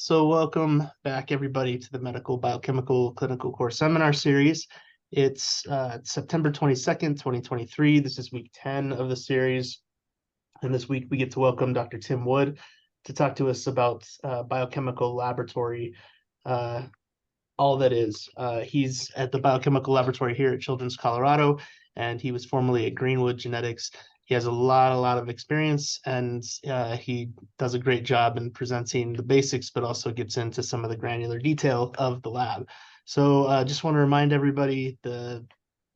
So welcome back, everybody, to the Medical Biochemical Clinical Course Seminar Series. It's September 22nd, 2023. This is week 10 of the series. And this week we get to welcome Dr. Tim Wood to talk to us about biochemical laboratory, all that is. He's at the biochemical laboratory here at Children's Colorado, and he was formerly at Greenwood Genetics. He has a lot of experience, and he does a great job in presenting the basics, but also gets into some of the granular detail of the lab. So just want to remind everybody the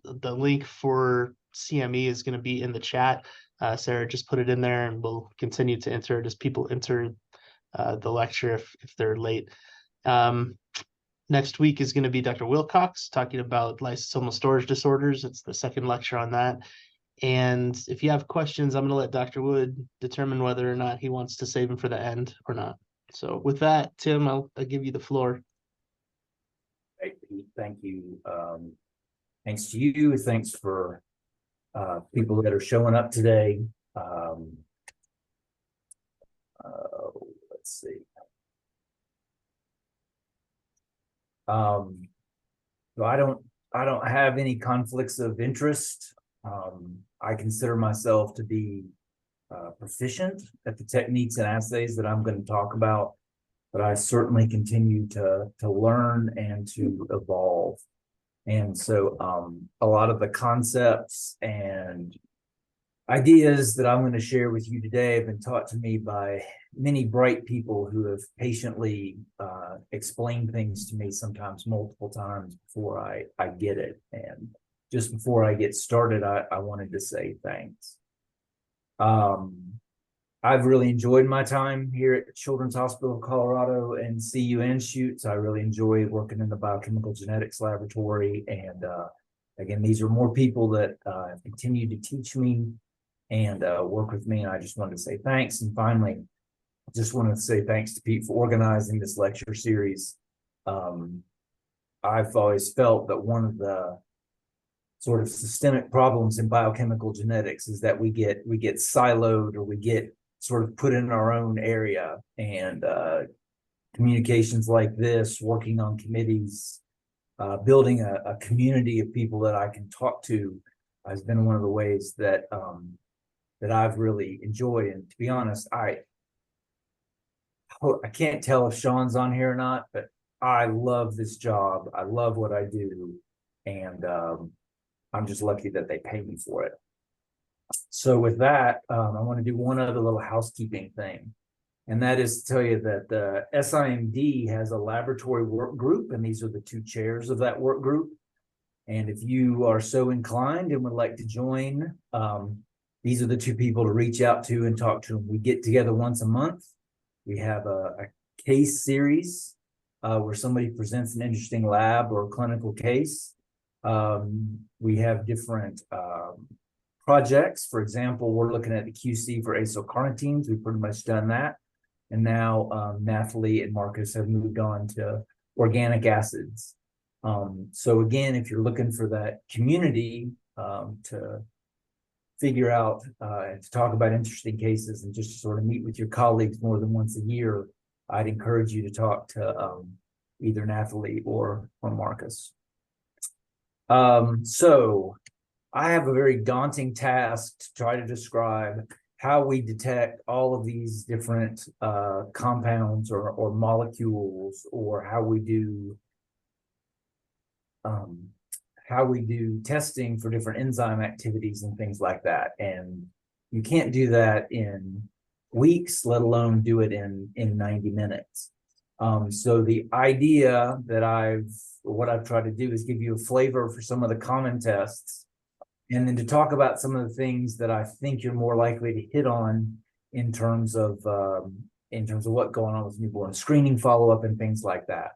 link for CME is going to be in the chat. Sarah just put it in there, and we'll continue to enter it as people enter the lecture if they're late. Next week is going to be Dr. Wilcox talking about lysosomal storage disorders. It's the second lecture on that. And if you have questions, I'm going to let Dr. Wood determine whether or not he wants to save them for the end or not. So with that, Tim, I'll give you the floor. Thank you. Thanks to you. Thanks for people that are showing up today. Let's see. So I don't have any conflicts of interest. I consider myself to be proficient at the techniques and assays that I'm going to talk about, but I certainly continue to learn and to evolve. And so a lot of the concepts and ideas that I'm going to share with you today have been taught to me by many bright people who have patiently explained things to me, sometimes multiple times before I get it. And just before I get started, I wanted to say thanks. I've really enjoyed my time here at Children's Hospital of Colorado and CU Anschutz. I really enjoy working in the biochemical genetics laboratory. And again, these are more people that have continued to teach me and work with me. And I just wanted to say thanks. And finally, I just wanted to say thanks to Pete for organizing this lecture series. I've always felt that one of the sort of systemic problems in biochemical genetics is that we get siloed, or we get sort of put in our own area, and communications like this, working on committees, building a community of people that I can talk to has been one of the ways that that I've really enjoyed. And to be honest, I can't tell if Sean's on here or not, but I love this job. I love what I do, and I'm just lucky that they pay me for it. So with that, I want to do one other little housekeeping thing, and that is to tell you that the SIMD has a laboratory work group, and these are the two chairs of that work group. And if you are so inclined and would like to join, these are the two people to reach out to and talk to them. We get together once a month. We have a case series where somebody presents an interesting lab or clinical case. We have different projects. For example, we're looking at the QC for acylcarnitines. We've pretty much done that. And now Nathalie and Marcus have moved on to organic acids. So again, if you're looking for that community to figure out and to talk about interesting cases and just to sort of meet with your colleagues more than once a year, I'd encourage you to talk to either Nathalie or Marcus. So I have a very daunting task to try to describe how we detect all of these different compounds or molecules, or how we do testing for different enzyme activities and things like that. And you can't do that in weeks, let alone do it in 90 minutes. So the idea that what I've tried to do is give you a flavor for some of the common tests, and then to talk about some of the things that I think you're more likely to hit on in terms of what's going on with newborn screening follow-up and things like that.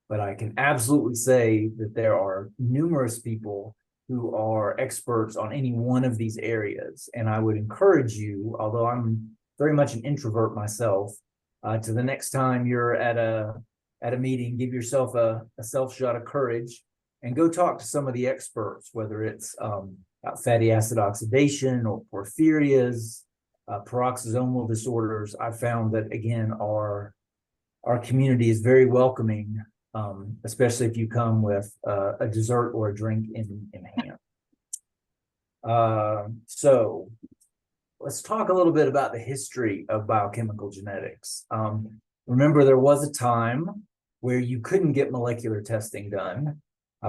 But I can absolutely say that there are numerous people who are experts on any one of these areas. And I would encourage you, although I'm very much an introvert myself, to the next time you're at a meeting, give yourself a self-shot of courage and go talk to some of the experts, whether it's fatty acid oxidation or porphyrias, peroxisomal disorders. I found that, again, are our community is very welcoming, especially if you come with a dessert or a drink in hand. So let's talk a little bit about the history of biochemical genetics. Remember, there was a time where you couldn't get molecular testing done.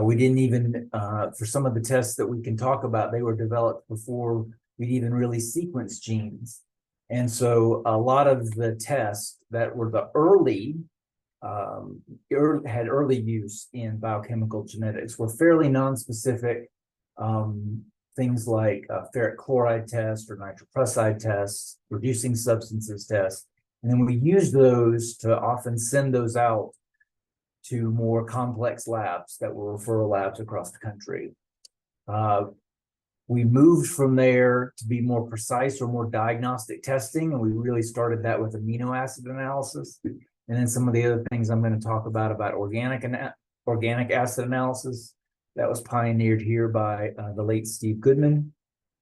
We didn't even, for some of the tests that we can talk about, they were developed before we'd even really sequence genes. And so a lot of the tests that were the early, had early use in biochemical genetics were fairly non-specific. Things like ferric chloride test or nitroprusside tests, reducing substances tests. And then we use those to often send those out to more complex labs that were referral labs across the country. We moved from there to be more precise or more diagnostic testing, and we really started that with amino acid analysis. And then some of the other things I'm going to talk about organic acid analysis that was pioneered here by the late Steve Goodman,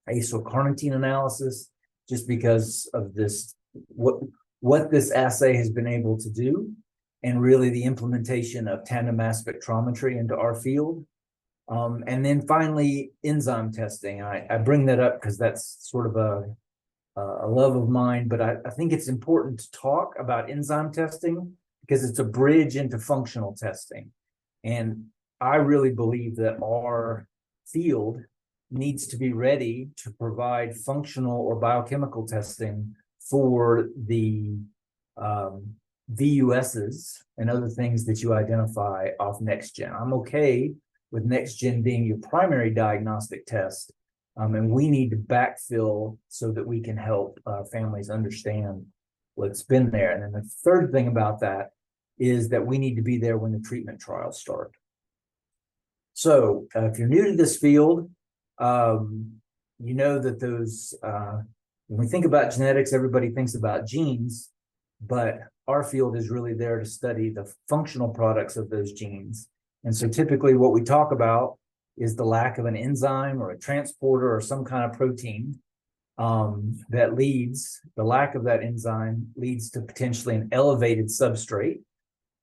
acylcarnitine analysis, just because of this, what this assay has been able to do, and really the implementation of tandem mass spectrometry into our field. And then finally, enzyme testing. I bring that up because that's sort of a love of mine, but I think it's important to talk about enzyme testing because it's a bridge into functional testing. And I really believe that our field needs to be ready to provide functional or biochemical testing for the VUSs and other things that you identify off NextGen. I'm okay with NextGen being your primary diagnostic test, and we need to backfill so that we can help families understand what's been there. And then the third thing about that is that we need to be there when the treatment trials start. So if you're new to this field, you know that those, when we think about genetics, everybody thinks about genes, but our field is really there to study the functional products of those genes. And so typically what we talk about is the lack of an enzyme or a transporter or some kind of protein that leads, the lack of that enzyme leads to potentially an elevated substrate.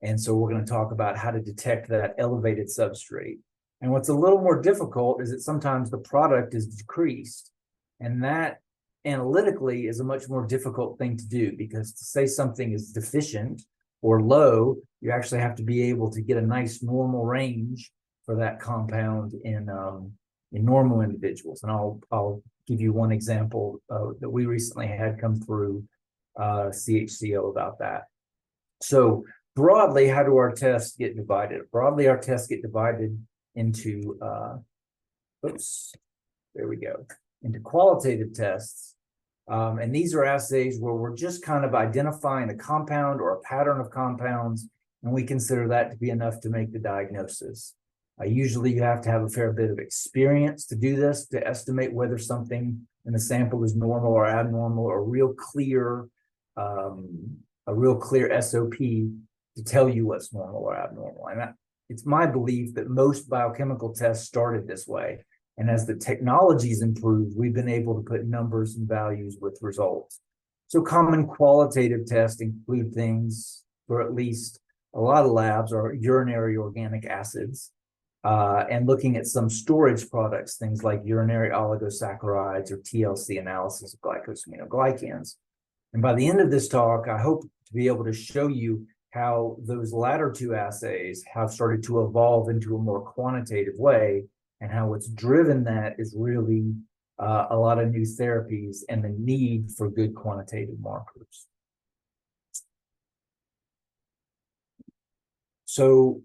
And so we're going to talk about how to detect that elevated substrate. And what's a little more difficult is that sometimes the product is decreased. And that analytically is a much more difficult thing to do, because to say something is deficient or low, you actually have to be able to get a nice normal range for that compound in normal individuals. And I'll give you one example that we recently had come through CHCO about that. So broadly, how do our tests get divided? Broadly, our tests get divided into, there we go, into qualitative tests. And these are assays where we're just kind of identifying a compound or a pattern of compounds, and we consider that to be enough to make the diagnosis. Usually you have to have a fair bit of experience to do this, to estimate whether something in the sample is normal or abnormal, or a real clear SOP to tell you what's normal or abnormal. And it's my belief that most biochemical tests started this way. And as the technologies improve, we've been able to put numbers and values with results. So common qualitative tests include things, for at least a lot of labs, are urinary organic acids, and looking at some storage products, things like urinary oligosaccharides or TLC analysis of glycosaminoglycans. And by the end of this talk, I hope to be able to show you how those latter two assays have started to evolve into a more quantitative way, and how what's driven that is really a lot of new therapies and the need for good quantitative markers. So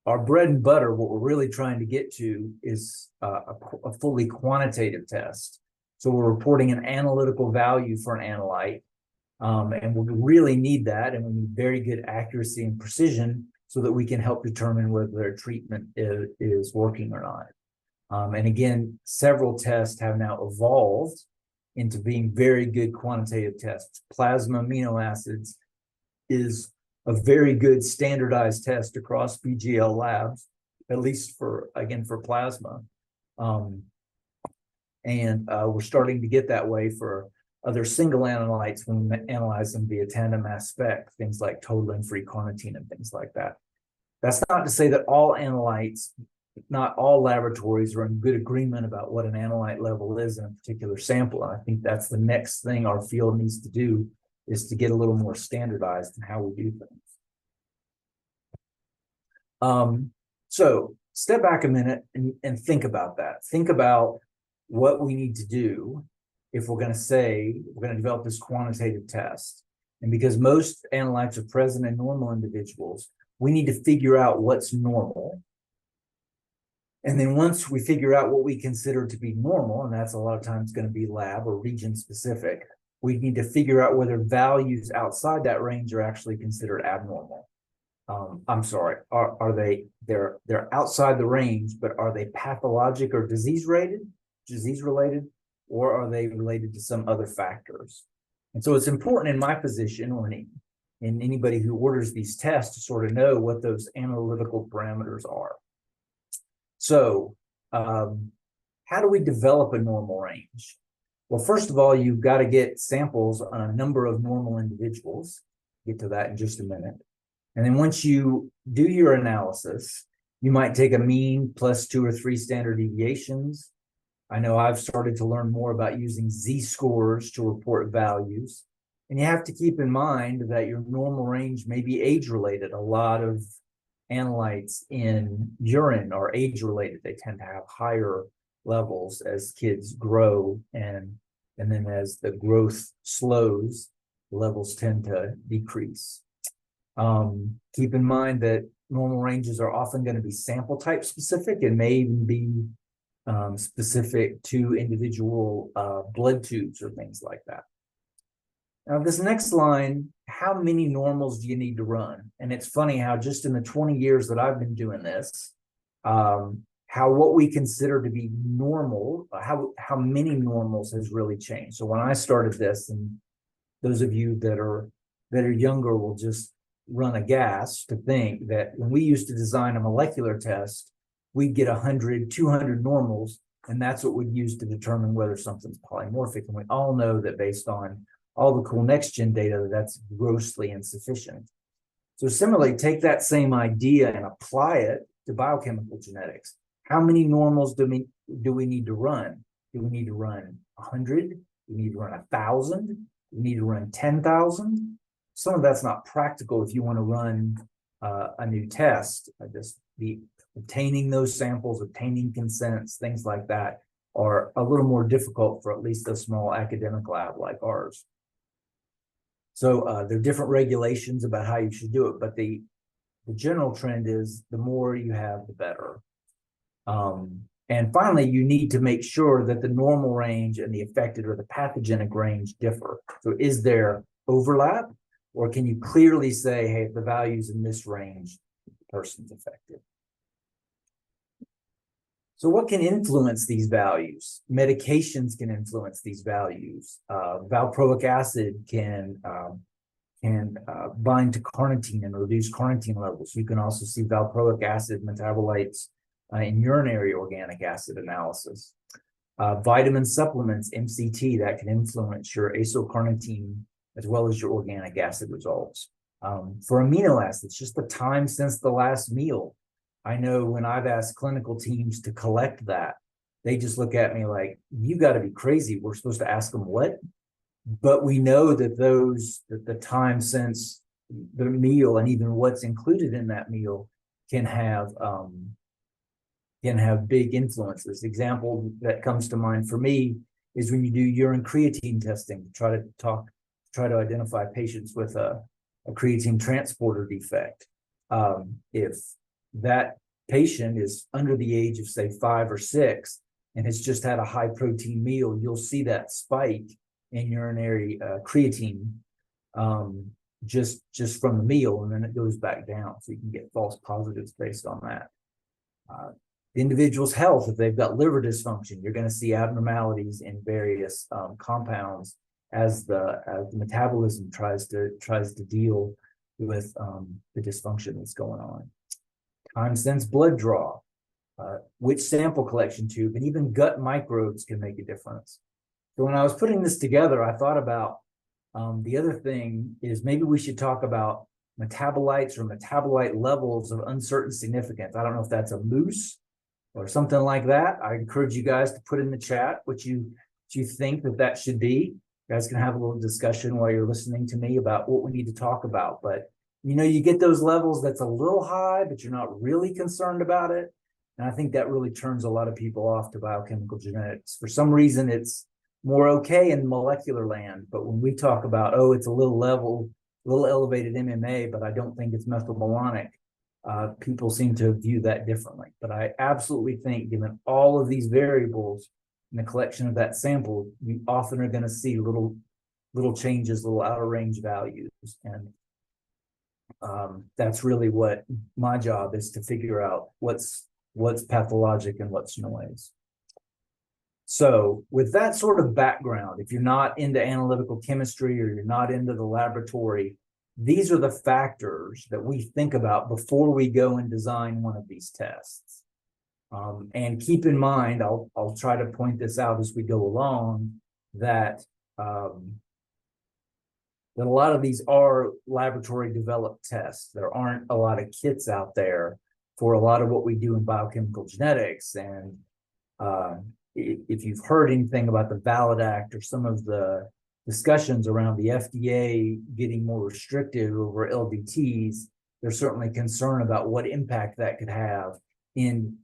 our bread and butter, what we're really trying to get to, is a fully quantitative test. So we're reporting an analytical value for an analyte, and we really need that, and we need very good accuracy and precision so that we can help determine whether their treatment is working or not. And again, several tests have now evolved into being very good quantitative tests. Plasma amino acids is a very good standardized test across BGL labs, at least for plasma. And we're starting to get that way for other single analytes when we analyze them via tandem mass spec, things like toluene free carnitine and things like that. That's not to say that all analytes, not all laboratories are in good agreement about what an analyte level is in a particular sample. And I think that's the next thing our field needs to do, is to get a little more standardized in how we do things. So step back a minute and think about that. Think about what we need to do if we're going to say we're going to develop this quantitative test. And because most analytes are present in normal individuals, we need to figure out what's normal. And then once we figure out what we consider to be normal, and that's a lot of times going to be lab or region specific, we need to figure out whether values outside that range are actually considered abnormal. I'm sorry, they're outside the range, but are they pathologic or disease related, or are they related to some other factors? And so it's important in my position, or in anybody who orders these tests, to sort of know what those analytical parameters are. So how do we develop a normal range? Well, first of all, you've got to get samples on a number of normal individuals. Get to that in just a minute. And then once you do your analysis, you might take a mean plus 2 or 3 standard deviations. I know I've started to learn more about using z-scores to report values. And you have to keep in mind that your normal range may be age-related. A lot of analytes in urine are age-related. They tend to have higher levels as kids grow, and then as the growth slows, the levels tend to decrease. Keep in mind that normal ranges are often going to be sample type specific and may even be specific to individual blood tubes or things like that. Now, this next line, how many normals do you need to run? And it's funny how just in the 20 years that I've been doing this, how what we consider to be normal, how many normals has really changed. So when I started this, and those of you that are younger will just run aghast to think that when we used to design a molecular test, we'd get 100, 200 normals, and that's what we'd use to determine whether something's polymorphic. And we all know that based on all the cool next-gen data, that's grossly insufficient. So similarly, take that same idea and apply it to biochemical genetics. How many normals do we need to run? Do we need to run 100? Do we need to run 1,000? Do we need to run 10,000? Some of that's not practical if you want to run a new test. Just obtaining those samples, obtaining consents, things like that are a little more difficult for at least a small academic lab like ours. So there are different regulations about how you should do it, but the general trend is the more you have, the better. And finally, you need to make sure that the normal range and the affected or the pathogenic range differ. So is there overlap, or can you clearly say, hey, if the value's in this range, the person's affected? So what can influence these values? Medications can influence these values. Valproic acid can bind to carnitine and reduce carnitine levels. You can also see valproic acid metabolites in urinary organic acid analysis. Vitamin supplements, MCT, that can influence your acylcarnitine as well as your organic acid results. For amino acids, just the time since the last meal. I know when I've asked clinical teams to collect that, they just look at me like, you got to be crazy. We're supposed to ask them what? But we know that the time since the meal and even what's included in that meal can have big influences. Example that comes to mind for me is when you do urine creatine testing to try to identify patients with a creatine transporter defect. If that patient is under the age of, say, 5 or 6 and has just had a high protein meal, you'll see that spike in urinary creatine just from the meal, and then it goes back down. So you can get false positives based on that. The individual's health, if they've got liver dysfunction, you're going to see abnormalities in various compounds as the metabolism tries to deal with the dysfunction that's going on. Time since blood draw, which sample collection tube, and even gut microbes can make a difference. So when I was putting this together, I thought about the other thing is maybe we should talk about metabolites or metabolite levels of uncertain significance. I don't know if that's a moose or something like that. I encourage you guys to put in the chat what you think that should be. You guys can have a little discussion while you're listening to me about what we need to talk about. But you get those levels that's a little high, but you're not really concerned about it. And I think that really turns a lot of people off to biochemical genetics. For some reason, it's more okay in molecular land. But when we talk about, oh, it's a little elevated MMA, but I don't think it's methylmalonic, people seem to view that differently. But I absolutely think, given all of these variables in the collection of that sample, you often are going to see little changes, little outer range values. And that's really what my job is, to figure out what's pathologic and what's noise. So with that sort of background, if you're not into analytical chemistry or you're not into the laboratory, these are the factors that we think about before we go and design one of these tests. And keep in mind, I'll try to point this out as we go along, that that a lot of these are laboratory developed tests. There aren't a lot of kits out there for a lot of what we do in biochemical genetics. And if you've heard anything about the VALID Act or some of the discussions around the FDA getting more restrictive over LDTs, there's certainly concern about what impact that could have in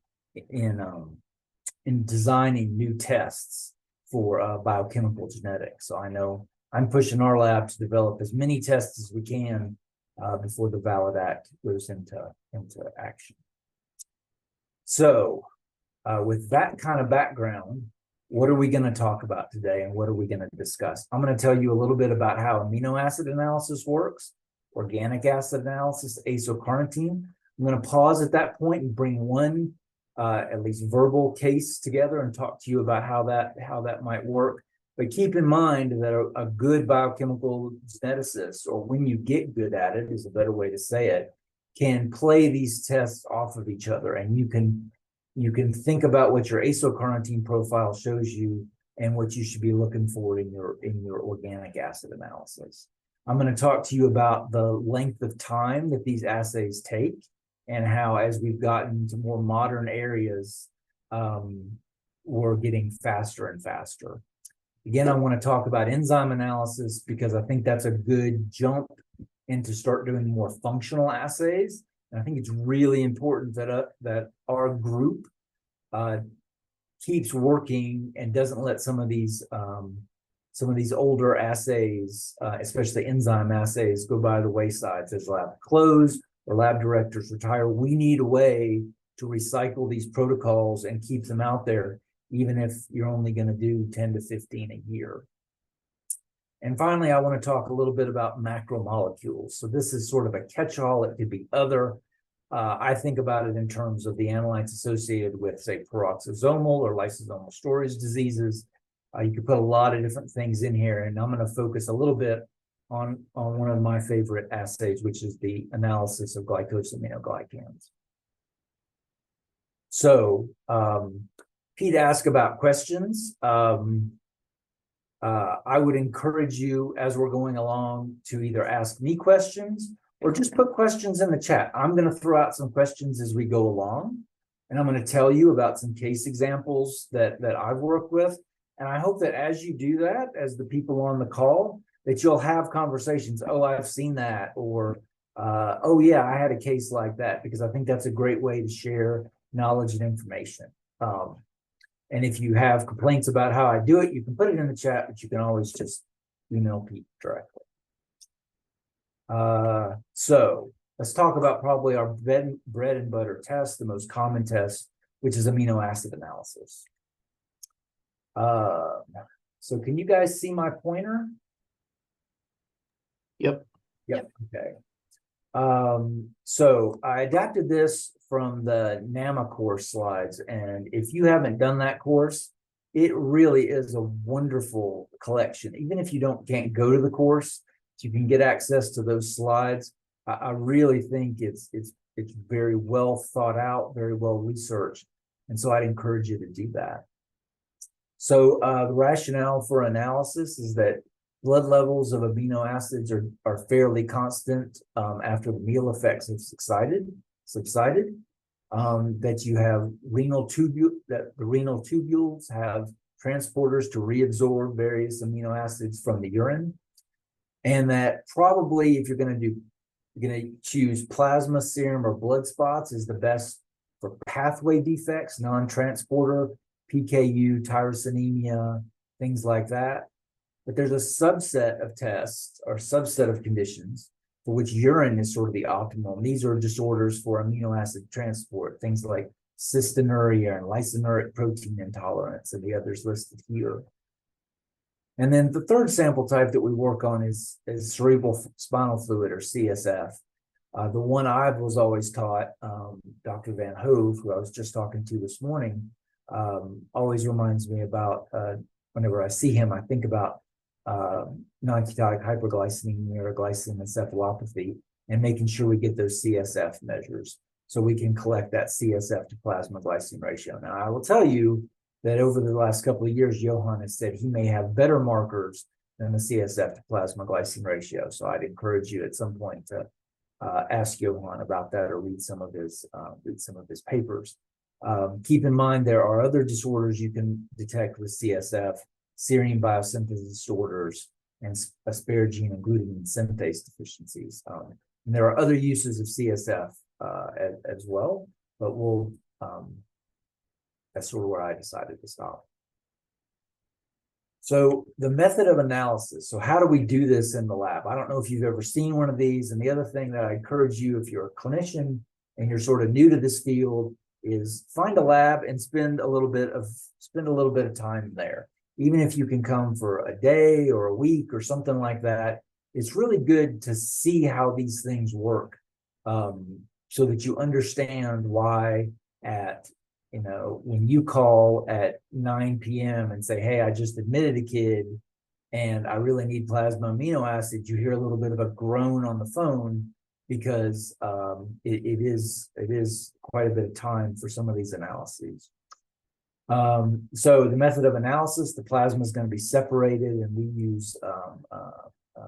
designing new tests for biochemical genetics. So I know I'm pushing our lab to develop as many tests as we can before the VALID Act goes into action. So with that kind of background, what are we going to talk about today, and what are we going to discuss? I'm going to tell you a little bit about how amino acid analysis works, organic acid analysis, azocarnitine. I'm going to pause at that point and bring one at least verbal case together and talk to you about how that might work. But keep in mind that a good biochemical geneticist, or when you get good at it is a better way to say it, can play these tests off of each other, and you can think about what your azocarnitine profile shows you and what you should be looking for in your organic acid analysis. I'm going to talk to you about the length of time that these assays take, and how, as we've gotten to more modern areas, we're getting faster and faster. Again, I want to talk about enzyme analysis because I think that's a good jump into start doing more functional assays. And I think it's really important that our group keeps working and doesn't let some of these older assays, especially enzyme assays, go by the wayside. As labs close or lab directors retire, we need a way to recycle these protocols and keep them out there, even if you're only going to do 10 to 15 a year. And finally, I want to talk a little bit about macromolecules. So this is sort of a catch-all. It could be other. I think about it in terms of the analytes associated with, say, peroxisomal or lysosomal storage diseases. You could put a lot of different things in here, and I'm going to focus a little bit on one of my favorite assays, which is the analysis of glycosaminoglycans. So Pete asked about questions. I would encourage you, as we're going along, to either ask me questions or just put questions in the chat. I'm going to throw out some questions as we go along, and I'm going to tell you about some case examples that I've worked with. And I hope that as you do that, as the people on the call, that you'll have conversations. Oh, I've seen that, or oh yeah, I had a case like that, because I think that's a great way to share knowledge and information. And if you have complaints about how I do it, you can put it in the chat, but you can always just email Pete directly. So let's talk about probably our bread and butter test, the most common test, which is amino acid analysis. So can you guys see my pointer? Yep. Okay. So I adapted this from the NAMA course slides, and if you haven't done that course, it really is a wonderful collection. Even if you can't go to the course, you can get access to those slides. I really think it's very well thought out, very well researched, and so I'd encourage you to do that. So the rationale for analysis is that blood levels of amino acids are fairly constant after the meal effects have subsided. That you have that the renal tubules have transporters to reabsorb various amino acids from the urine, and that probably if you're going to choose plasma, serum, or blood spots is the best for pathway defects, non-transporter, PKU, tyrosinemia, things like that. But there's a subset of tests or subset of conditions for which urine is sort of the optimal. And these are disorders for amino acid transport, things like cystinuria and lysine protein intolerance, and the others listed here. And then the third sample type that we work on is cerebral spinal fluid, or CSF. The one I was always taught, Dr. Van Hove, who I was just talking to this morning, always reminds me about, whenever I see him, I think about non-ketotic hyperglycemia or glycemic encephalopathy, and making sure we get those CSF measures so we can collect that CSF to plasma glycemic ratio. Now, I will tell you that over the last couple of years, Johan has said he may have better markers than the CSF to plasma glycemic ratio. So I'd encourage you at some point to ask Johan about that or read some of his papers. Keep in mind there are other disorders you can detect with CSF, serine biosynthesis disorders, and asparagine and glutamine synthase deficiencies. And there are other uses of CSF as well, but that's sort of where I decided to stop. So the method of analysis. So how do we do this in the lab? I don't know if you've ever seen one of these. And the other thing that I encourage you, if you're a clinician and you're sort of new to this field, is find a lab and spend a little bit of time there. Even if you can come for a day or a week or something like that, it's really good to see how these things work, so that you understand why when you call at 9 p.m. and say, hey, I just admitted a kid and I really need plasma amino acids, you hear a little bit of a groan on the phone because it is quite a bit of time for some of these analyses. So the method of analysis, the plasma is going to be separated, and we use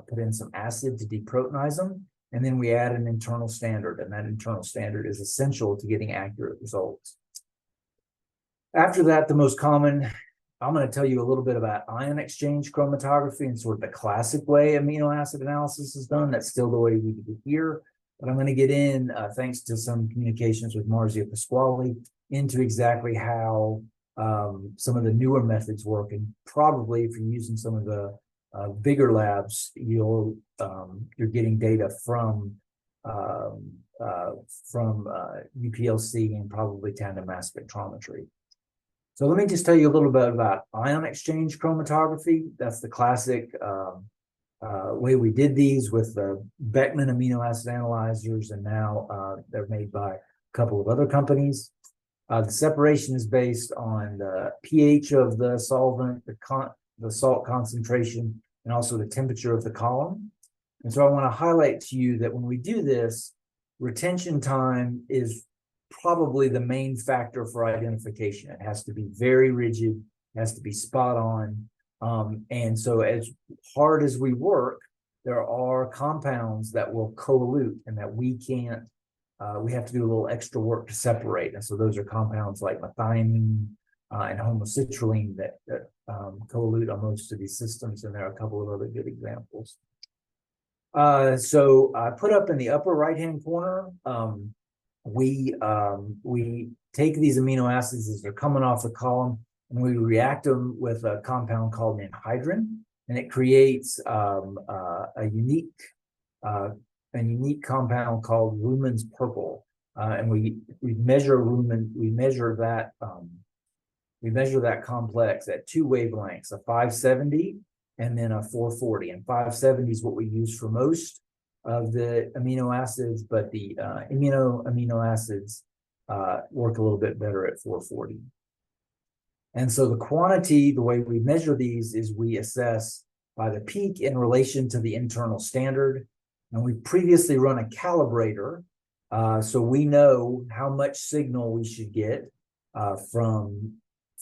put in some acid to deproteinize them, and then we add an internal standard, and that internal standard is essential to getting accurate results. After that, the most common, I'm going to tell you a little bit about ion exchange chromatography and sort of the classic way amino acid analysis is done. That's still the way we do it here, but I'm going to get in, thanks to some communications with Marzia Pasquale, into exactly how some of the newer methods work. And probably if you're using some of the bigger labs, you're getting data from UPLC and probably tandem mass spectrometry. So let me just tell you a little bit about ion exchange chromatography. That's the classic way we did these with the Beckman amino acid analyzers, and now they're made by a couple of other companies. The separation is based on the pH of the solvent, the salt concentration, and also the temperature of the column. And so I want to highlight to you that when we do this, retention time is probably the main factor for identification. It has to be very rigid, it has to be spot on. And so as hard as we work, there are compounds that will collude and that we can't, we have to do a little extra work to separate. And so those are compounds like methionine and homocitrulline that collude on most of these systems. And there are a couple of other good examples. So I put up in the upper right-hand corner, we take these amino acids as they're coming off the column, and we react them with a compound called anhydrin, and it creates a unique compound called Ruhmann's purple. And we measure that complex at two wavelengths, a 570 and then a 440. And 570 is what we use for most of the amino acids, but the amino acids work a little bit better at 440. And so the quantity, the way we measure these is we assess by the peak in relation to the internal standard. And we previously run a calibrator, so we know how much signal we should get from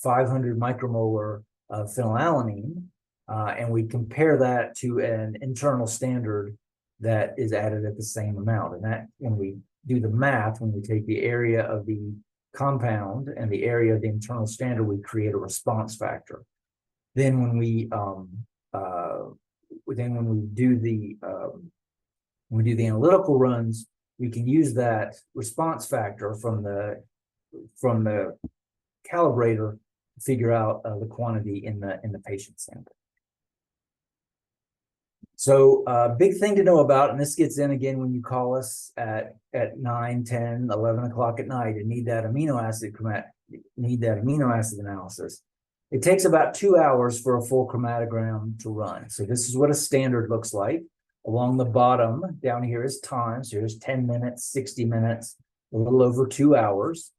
500 micromolar of phenylalanine, and we compare that to an internal standard that is added at the same amount. And that, when we do the math, when we take the area of the compound and the area of the internal standard, we create a response factor. Then when we do the analytical runs, we can use that response factor from the calibrator to figure out the quantity in the patient sample. So big thing to know about, and this gets in again when you call us at 9, 10, 11 o'clock at night and need that amino acid analysis. It takes about 2 hours for a full chromatogram to run. So this is what a standard looks like. Along the bottom down here is time. So here's 10 minutes, 60 minutes, a little over 2 hours.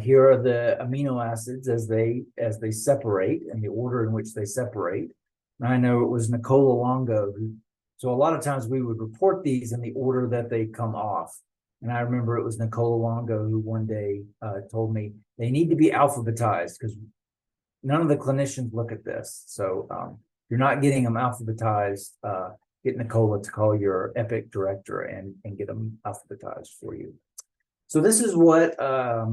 Here are the amino acids as they separate and the order in which they separate. And I know it was Nicola Longo so a lot of times we would report these in the order that they come off. And I remember it was Nicola Longo who one day told me they need to be alphabetized because none of the clinicians look at this. So you're not getting them alphabetized. Get Nicola to call your Epic director and get them alphabetized for you. So this is what a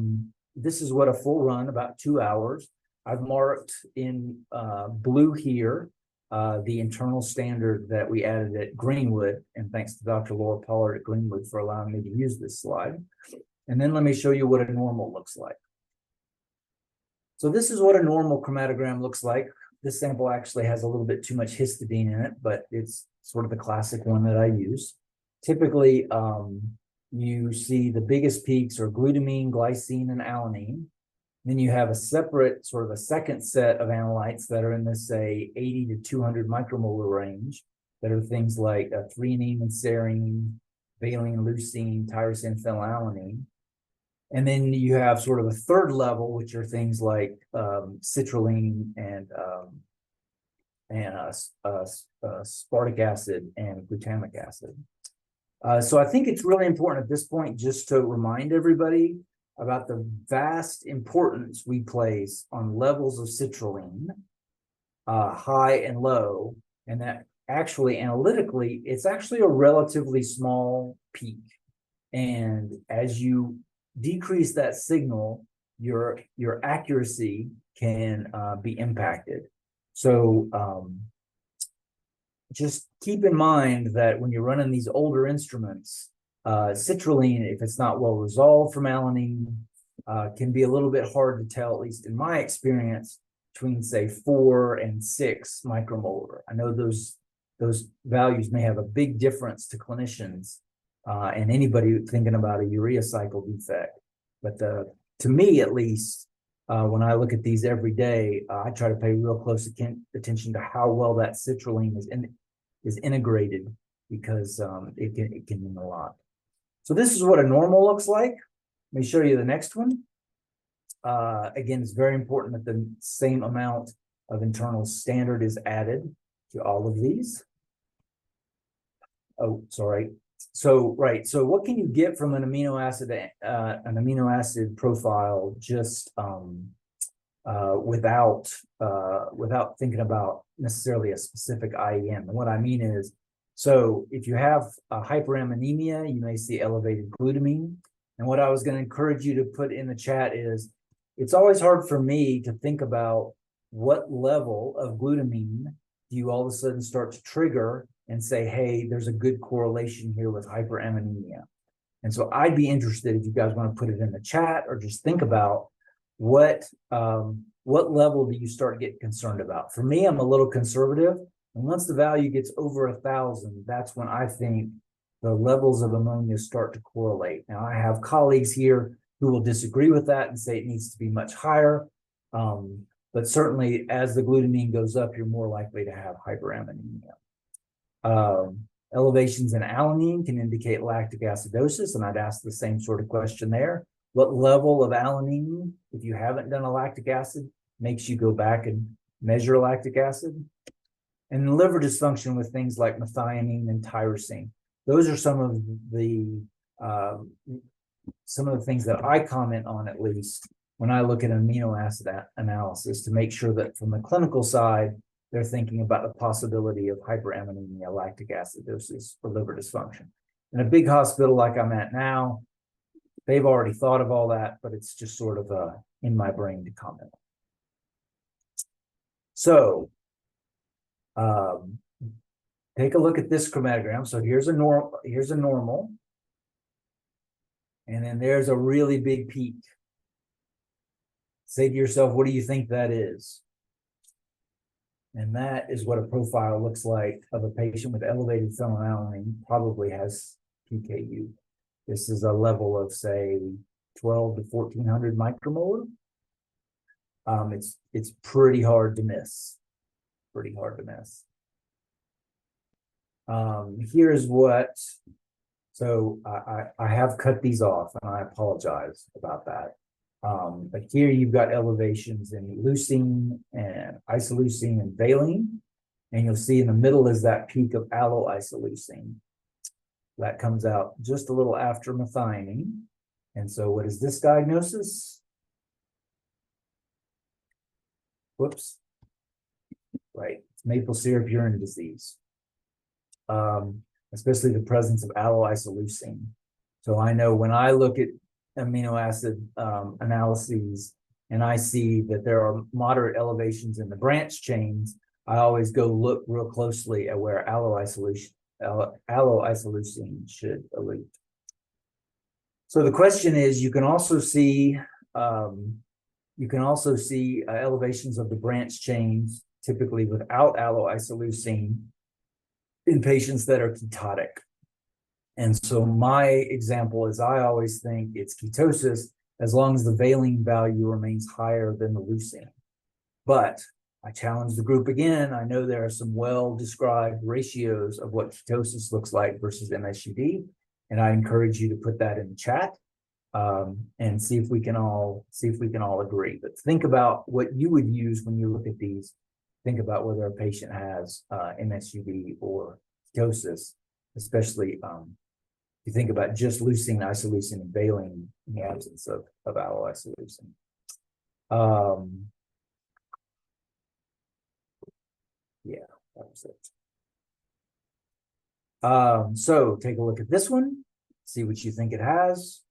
full run, about 2 hours. I've marked in blue here the internal standard that we added at Greenwood, and thanks to Dr. Laura Pollard at Greenwood for allowing me to use this slide. And then let me show you what a normal looks like. So this is what a normal chromatogram looks like. This sample actually has a little bit too much histidine in it, but it's sort of the classic one that I use. Typically, you see the biggest peaks are glutamine, glycine, and alanine. Then you have a separate, sort of a second set of analytes that are in this, say, 80 to 200 micromolar range, that are things like threonine and serine, valine, leucine, tyrosine, phenylalanine. And then you have sort of a third level, which are things like citrulline and aspartic acid and glutamic acid. So I think it's really important at this point just to remind everybody about the vast importance we place on levels of citrulline, high and low, and that actually analytically, it's actually a relatively small peak. And as you decrease that signal, your accuracy can be impacted. So just keep in mind that when you're running these older instruments, citrulline, if it's not well resolved from alanine, can be a little bit hard to tell, at least in my experience, between say 4 and 6 micromolar. I know those values may have a big difference to clinicians and anybody thinking about a urea cycle defect. But to me, at least, when I look at these every day, I try to pay real close attention to how well that citrulline is integrated, because it can mean a lot. So this is what a normal looks like. Let me show you the next one. Again, it's very important that the same amount of internal standard is added to all of these. Oh, sorry. So, right. So what can you get from an amino acid profile just without thinking about necessarily a specific IEM? And what I mean is, so if you have a hyperammonemia, you may see elevated glutamine. And what I was going to encourage you to put in the chat is, it's always hard for me to think about what level of glutamine do you all of a sudden start to trigger and say, hey, there's a good correlation here with hyperammonemia. And so I'd be interested if you guys want to put it in the chat, or just think about what level do you start getting concerned about. For me, I'm a little conservative. And once the value gets over 1,000, that's when I think the levels of ammonia start to correlate. Now, I have colleagues here who will disagree with that and say it needs to be much higher. But certainly, as the glutamine goes up, you're more likely to have hyperammonemia. Elevations in alanine can indicate lactic acidosis, and I'd ask the same sort of question there. What level of alanine, if you haven't done a lactic acid, makes you go back and measure lactic acid? And liver dysfunction with things like methionine and tyrosine. Those are some of the things that I comment on, at least, when I look at amino acid analysis to make sure that from the clinical side, they're thinking about the possibility of hyperammonemia, lactic acidosis, or liver dysfunction. In a big hospital like I'm at now, they've already thought of all that, but it's just sort of in my brain to comment. So take a look at this chromatogram. So here's a normal. And then there's a really big peak. Say to yourself, what do you think that is? And that is what a profile looks like of a patient with elevated phenylalanine, probably has PKU. This is a level of, say, 12 to 1400 micromolar. It's pretty hard to miss. Pretty hard to miss. Here's what, so I have cut these off, and I apologize about that. But here you've got elevations in leucine and isoleucine and valine, and you'll see in the middle is that peak of allo-isoleucine. That comes out just a little after methionine. And so what is this diagnosis? Whoops. Right, it's maple syrup urine disease. Especially the presence of allo-isoleucine. So I know when I look at amino acid analyses and I see that there are moderate elevations in the branch chains, I always go look real closely at where allo-isoleucine should elute. So the question is, you can also see elevations of the branch chains, typically without allo-isoleucine, in patients that are ketotic. And so my example is, I always think it's ketosis as long as the valine value remains higher than the leucine. But I challenge the group again. I know there are some well-described ratios of what ketosis looks like versus MSUD, and I encourage you to put that in the chat and see if we can all agree. But think about what you would use when you look at these. Think about whether a patient has MSUD or ketosis, especially you think about just leucine, isoleucine, and valine in the absence of allo-isoleucine. Yeah, that was it. So take a look at this one, see what you think it has.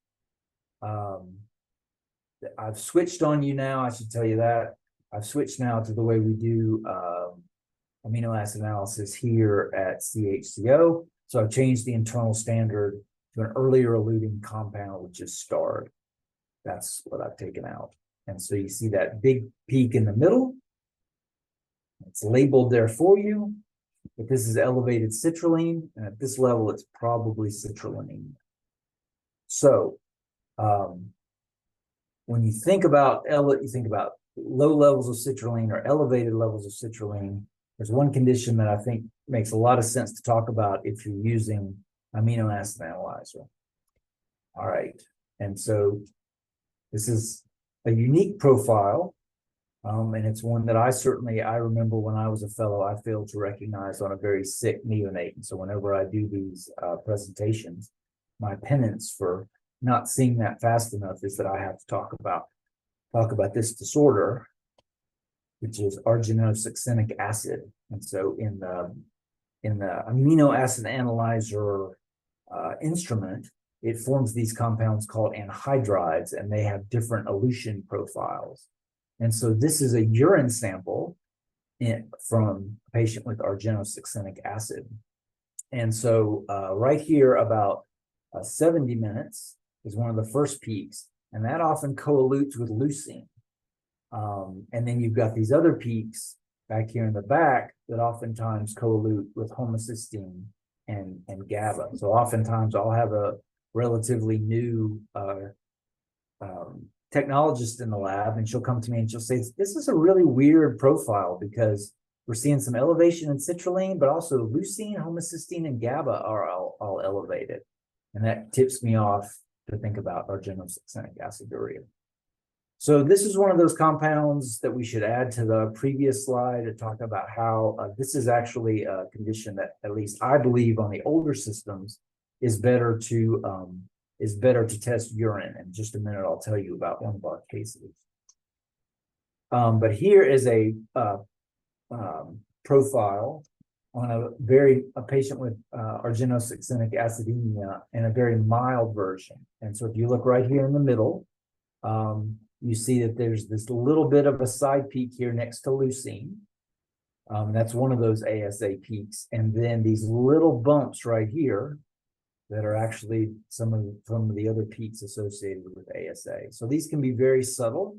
I've switched on you now, I should tell you that. I've switched now to the way we do amino acid analysis here at CHCO. So I've changed the internal standard to an earlier eluting compound, which is starred. That's what I've taken out. And so you see that big peak in the middle. It's labeled there for you, but this is elevated citrulline, and at this level, it's probably citrullinemia. So when you think about low levels of citrulline or elevated levels of citrulline, there's one condition that I think makes a lot of sense to talk about if you're using amino acid analyzer. All right, and so this is a unique profile, and it's one that I remember when I was a fellow, I failed to recognize on a very sick neonate. And so whenever I do these presentations, my penance for not seeing that fast enough is that I have to talk about this disorder, which is arginosuccinic acid. And so in the amino acid analyzer instrument, it forms these compounds called anhydrides, and they have different elution profiles. And so this is a urine sample from a patient with arginosuccinic acid. And so right here, about 70 minutes is one of the first peaks, and that often co-elutes with leucine. And then you've got these other peaks back here in the back that oftentimes co-elute with homocysteine and GABA. So oftentimes I'll have a relatively new technologist in the lab, and she'll come to me and she'll say, this is a really weird profile because we're seeing some elevation in citrulline, but also leucine, homocysteine, and GABA are all elevated. And that tips me off to think about arginosuccinic aciduria. So this is one of those compounds that we should add to the previous slide to talk about how this is actually a condition that, at least I believe on the older systems, is better to is better to test urine. In just a minute, I'll tell you about one of our cases. But here is a profile on a patient with argenosuccinic acidemia in a very mild version. And so if you look right here in the middle, you see that there's this little bit of a side peak here next to leucine. That's one of those ASA peaks. And then these little bumps right here that are actually some of the other peaks associated with ASA. So these can be very subtle.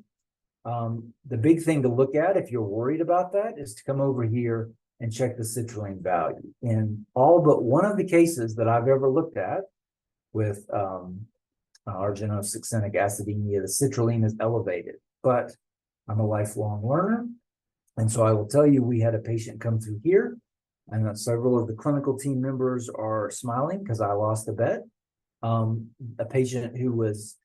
The big thing to look at if you're worried about that is to come over here and check the citrulline value. In all but one of the cases that I've ever looked at with argenosuccinic acidemia, the citrulline is elevated, but I'm a lifelong learner. And so I will tell you, we had a patient come through here, and several of the clinical team members are smiling because I lost a bet. A patient who was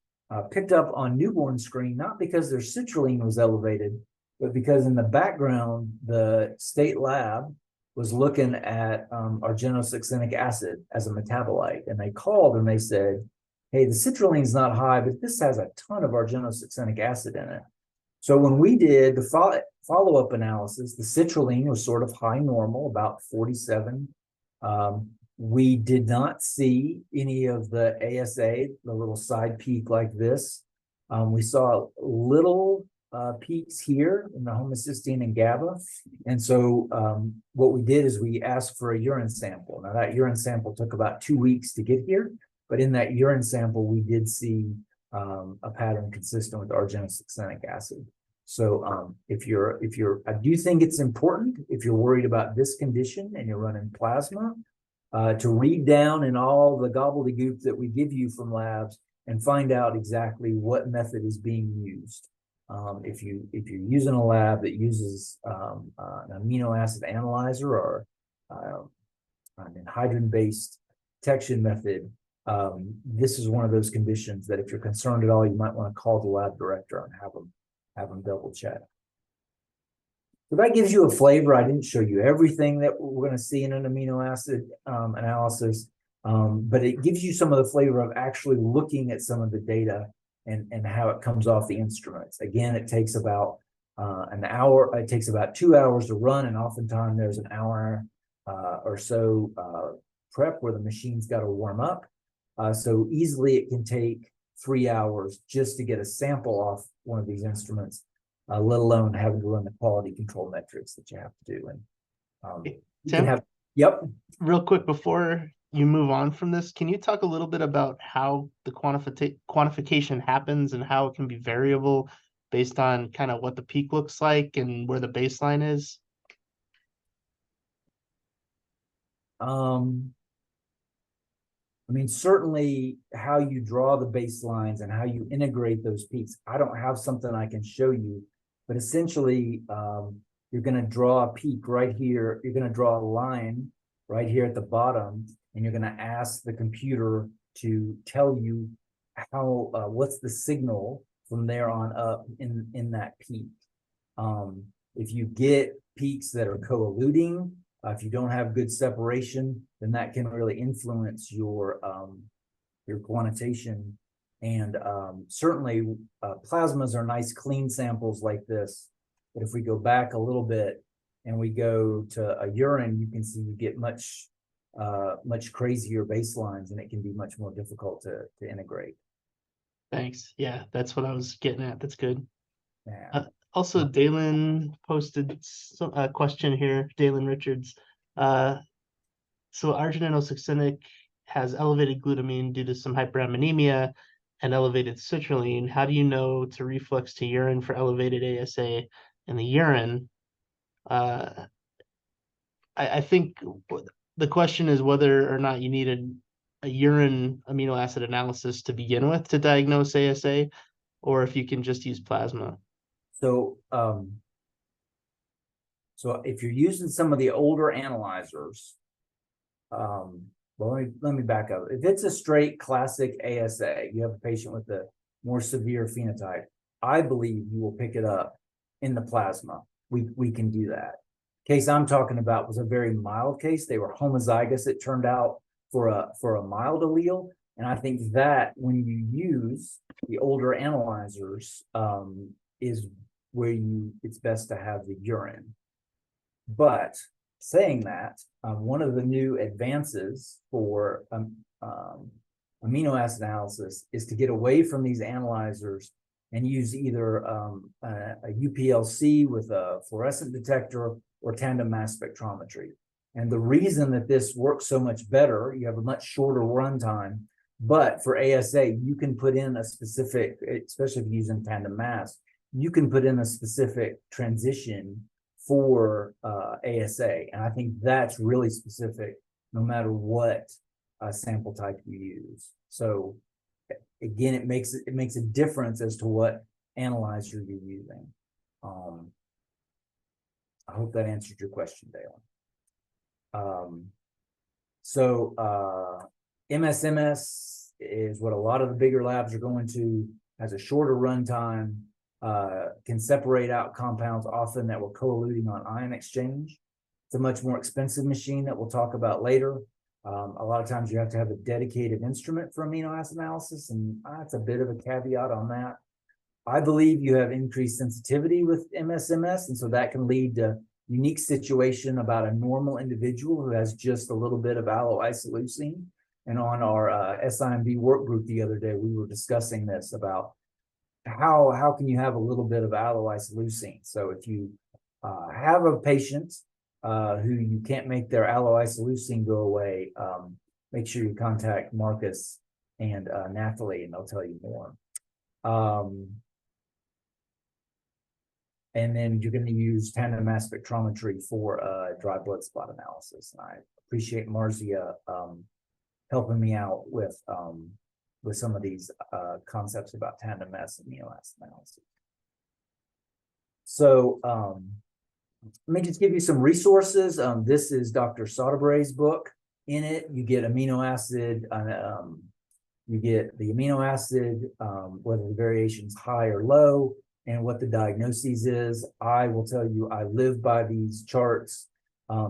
picked up on newborn screen, not because their citrulline was elevated, but because in the background, the state lab was looking at argenosuccinic acid as a metabolite. And they called and they said, hey, the citrulline is not high, but this has a ton of argenosuccinic acid in it. So when we did the follow-up analysis, the citrulline was sort of high normal, about 47. We did not see any of the ASA, the little side peak like this. We saw little peaks here in the homocysteine and GABA. And so what we did is we asked for a urine sample. Now that urine sample took about 2 weeks to get here, but in that urine sample, we did see a pattern consistent with argenosuccinic acid. So I do think it's important if you're worried about this condition and you're running plasma, to read down in all the gobbledygook that we give you from labs and find out exactly what method is being used. If you're using a lab that uses an amino acid analyzer or an anhydride-based detection method, this is one of those conditions that if you're concerned at all, you might want to call the lab director and have them double check. So that gives you a flavor. I didn't show you everything that we're going to see in an amino acid analysis, but it gives you some of the flavor of actually looking at some of the data and how it comes off the instruments. Again, it takes about an hour. It takes about 2 hours to run, and oftentimes there's an hour or so prep where the machine's got to warm up. So easily it can take 3 hours just to get a sample off one of these instruments, let alone having to run the quality control metrics that you have to do. And you can have, yep. Real quick before you move on from this, can you talk a little bit about how the quantification happens and how it can be variable based on kind of what the peak looks like and where the baseline is? I mean, certainly how you draw the baselines and how you integrate those peaks. I don't have something I can show you, but essentially you're going to draw a peak right here. You're going to draw a line right here at the bottom, and you're going to ask the computer to tell you how what's the signal from there on up in that peak. If you get peaks that are co-eluding, if you don't have good separation, then that can really influence your quantitation. And certainly plasmas are nice clean samples like this. But if we go back a little bit and we go to a urine, you can see you get much crazier baselines, and it can be much more difficult to integrate. Thanks. Yeah, that's what I was getting at. That's good. Yeah. Also, Dalen posted a question here, Dalen Richards. So argenosuccinic has elevated glutamine due to some hyperammonemia and elevated citrulline. How do you know to reflex to urine for elevated ASA in the urine? I think the question is whether or not you need a urine amino acid analysis to begin with to diagnose ASA, or if you can just use plasma. So, so if you're using some of the older analyzers, well, let me back up. If it's a straight classic ASA, you have a patient with a more severe phenotype, I believe you will pick it up in the plasma. We can do that. Case I'm talking about was a very mild case. They were homozygous, it turned out, for a mild allele, And I think that when you use the older analyzers, is where it's best to have the urine. But saying that, one of the new advances for amino acid analysis is to get away from these analyzers and use either a UPLC with a fluorescent detector or tandem mass spectrometry. And the reason that this works so much better, you have a much shorter runtime, but for ASA, you can put in a specific, especially if you're using tandem mass, you can put in a specific transition for ASA. And I think that's really specific no matter what sample type you use. So again, it makes a difference as to what analyzer you're using. I hope that answered your question, Dale. MSMS is what a lot of the bigger labs are going to, has a shorter runtime, can separate out compounds often that were co-eluting on ion exchange. It's a much more expensive machine that we'll talk about later. A lot of times you have to have a dedicated instrument for amino acid analysis, and that's a bit of a caveat on that. I believe you have increased sensitivity with MSMS, and so that can lead to unique situation about a normal individual who has just a little bit of allo-isoleucine. And on our SIMB work group the other day, we were discussing this about how can you have a little bit of allo-isoleucine. So if you have a patient who you can't make their allo-isoleucine go away, make sure you contact Marcus and Nathalie, and they'll tell you more. And then you're going to use tandem mass spectrometry for dry blood spot analysis. And I appreciate Marzia helping me out with some of these concepts about tandem mass amino acid analysis. So let me just give you some resources. This is Dr. Soderberg's book. In it, you get amino acid, you get the amino acid, whether the variation is high or low, and what the diagnosis is. I will tell you, I live by these charts.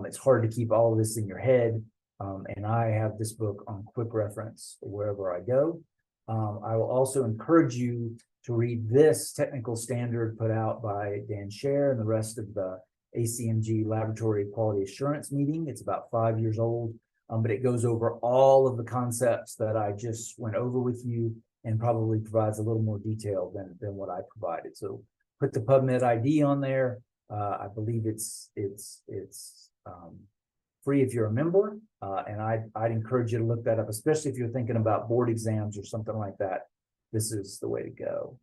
It's hard to keep all of this in your head. And I have this book on quick reference wherever I go. I will also encourage you to read this technical standard put out by Dan Scher and the rest of the ACMG Laboratory Quality Assurance meeting. It's about 5 years old, but it goes over all of the concepts that I just went over with you and probably provides a little more detail than what I provided. So put the PubMed ID on there. I believe it's free if you're a member, and I'd encourage you to look that up, especially if you're thinking about board exams or something like that. This is the way to go.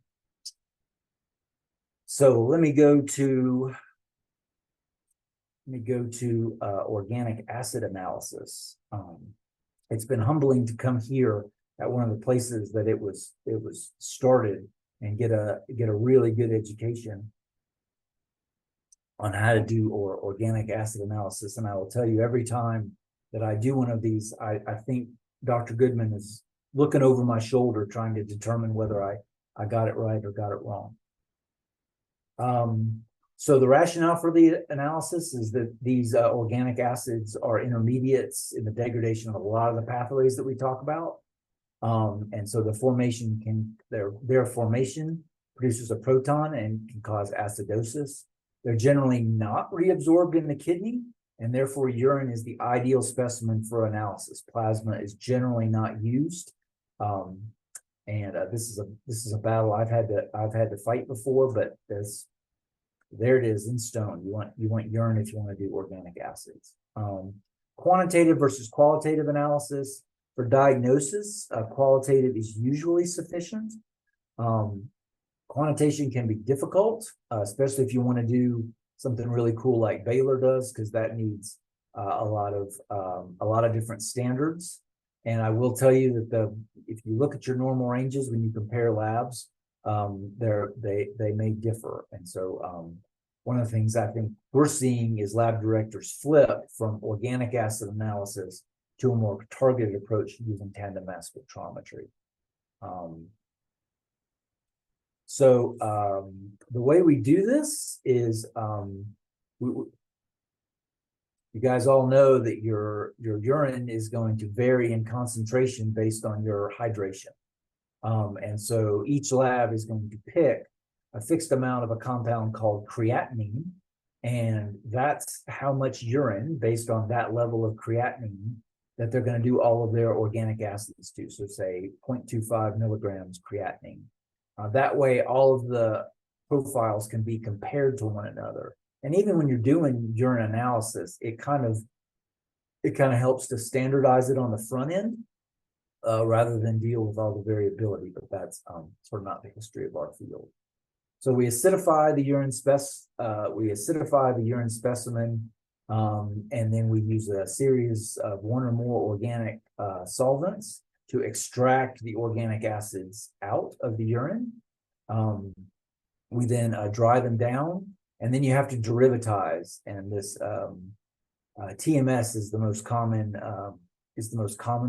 So let me go to organic acid analysis. It's been humbling to come here at one of the places that it was started and get a really good education on how to do organic acid analysis. And I will tell you, every time that I do one of these, I think Dr. Goodman is looking over my shoulder trying to determine whether I got it right or got it wrong. So the rationale for the analysis is that these organic acids are intermediates in the degradation of a lot of the pathways that we talk about. And so the formation their formation produces a proton and can cause acidosis. They're generally not reabsorbed in the kidney, and therefore urine is the ideal specimen for analysis. Plasma is generally not used. This is a battle I've had to fight before, but there it is in stone. You want urine if you want to do organic acids. Quantitative versus qualitative analysis. For diagnosis, qualitative is usually sufficient. Quantitation can be difficult, especially if you want to do something really cool like Baylor does, because that needs a lot of different standards. And I will tell you that if you look at your normal ranges when you compare labs, they may differ. And so one of the things I think we're seeing is lab directors flip from organic acid analysis to a more targeted approach using tandem mass spectrometry. The way we do this is You guys all know that your urine is going to vary in concentration based on your hydration. And so each lab is going to pick a fixed amount of a compound called creatinine, and that's how much urine based on that level of creatinine that they're going to do all of their organic acids to. So say 0.25 milligrams creatinine. That way, all of the profiles can be compared to one another. And even when you're doing urine analysis, it kind of helps to standardize it on the front end, rather than deal with all the variability. But that's sort of not the history of our field. So we acidify the urine specimen, and then we use a series of one or more organic solvents to extract the organic acids out of the urine. We then dry them down, and then you have to derivatize. And this TMS is the most common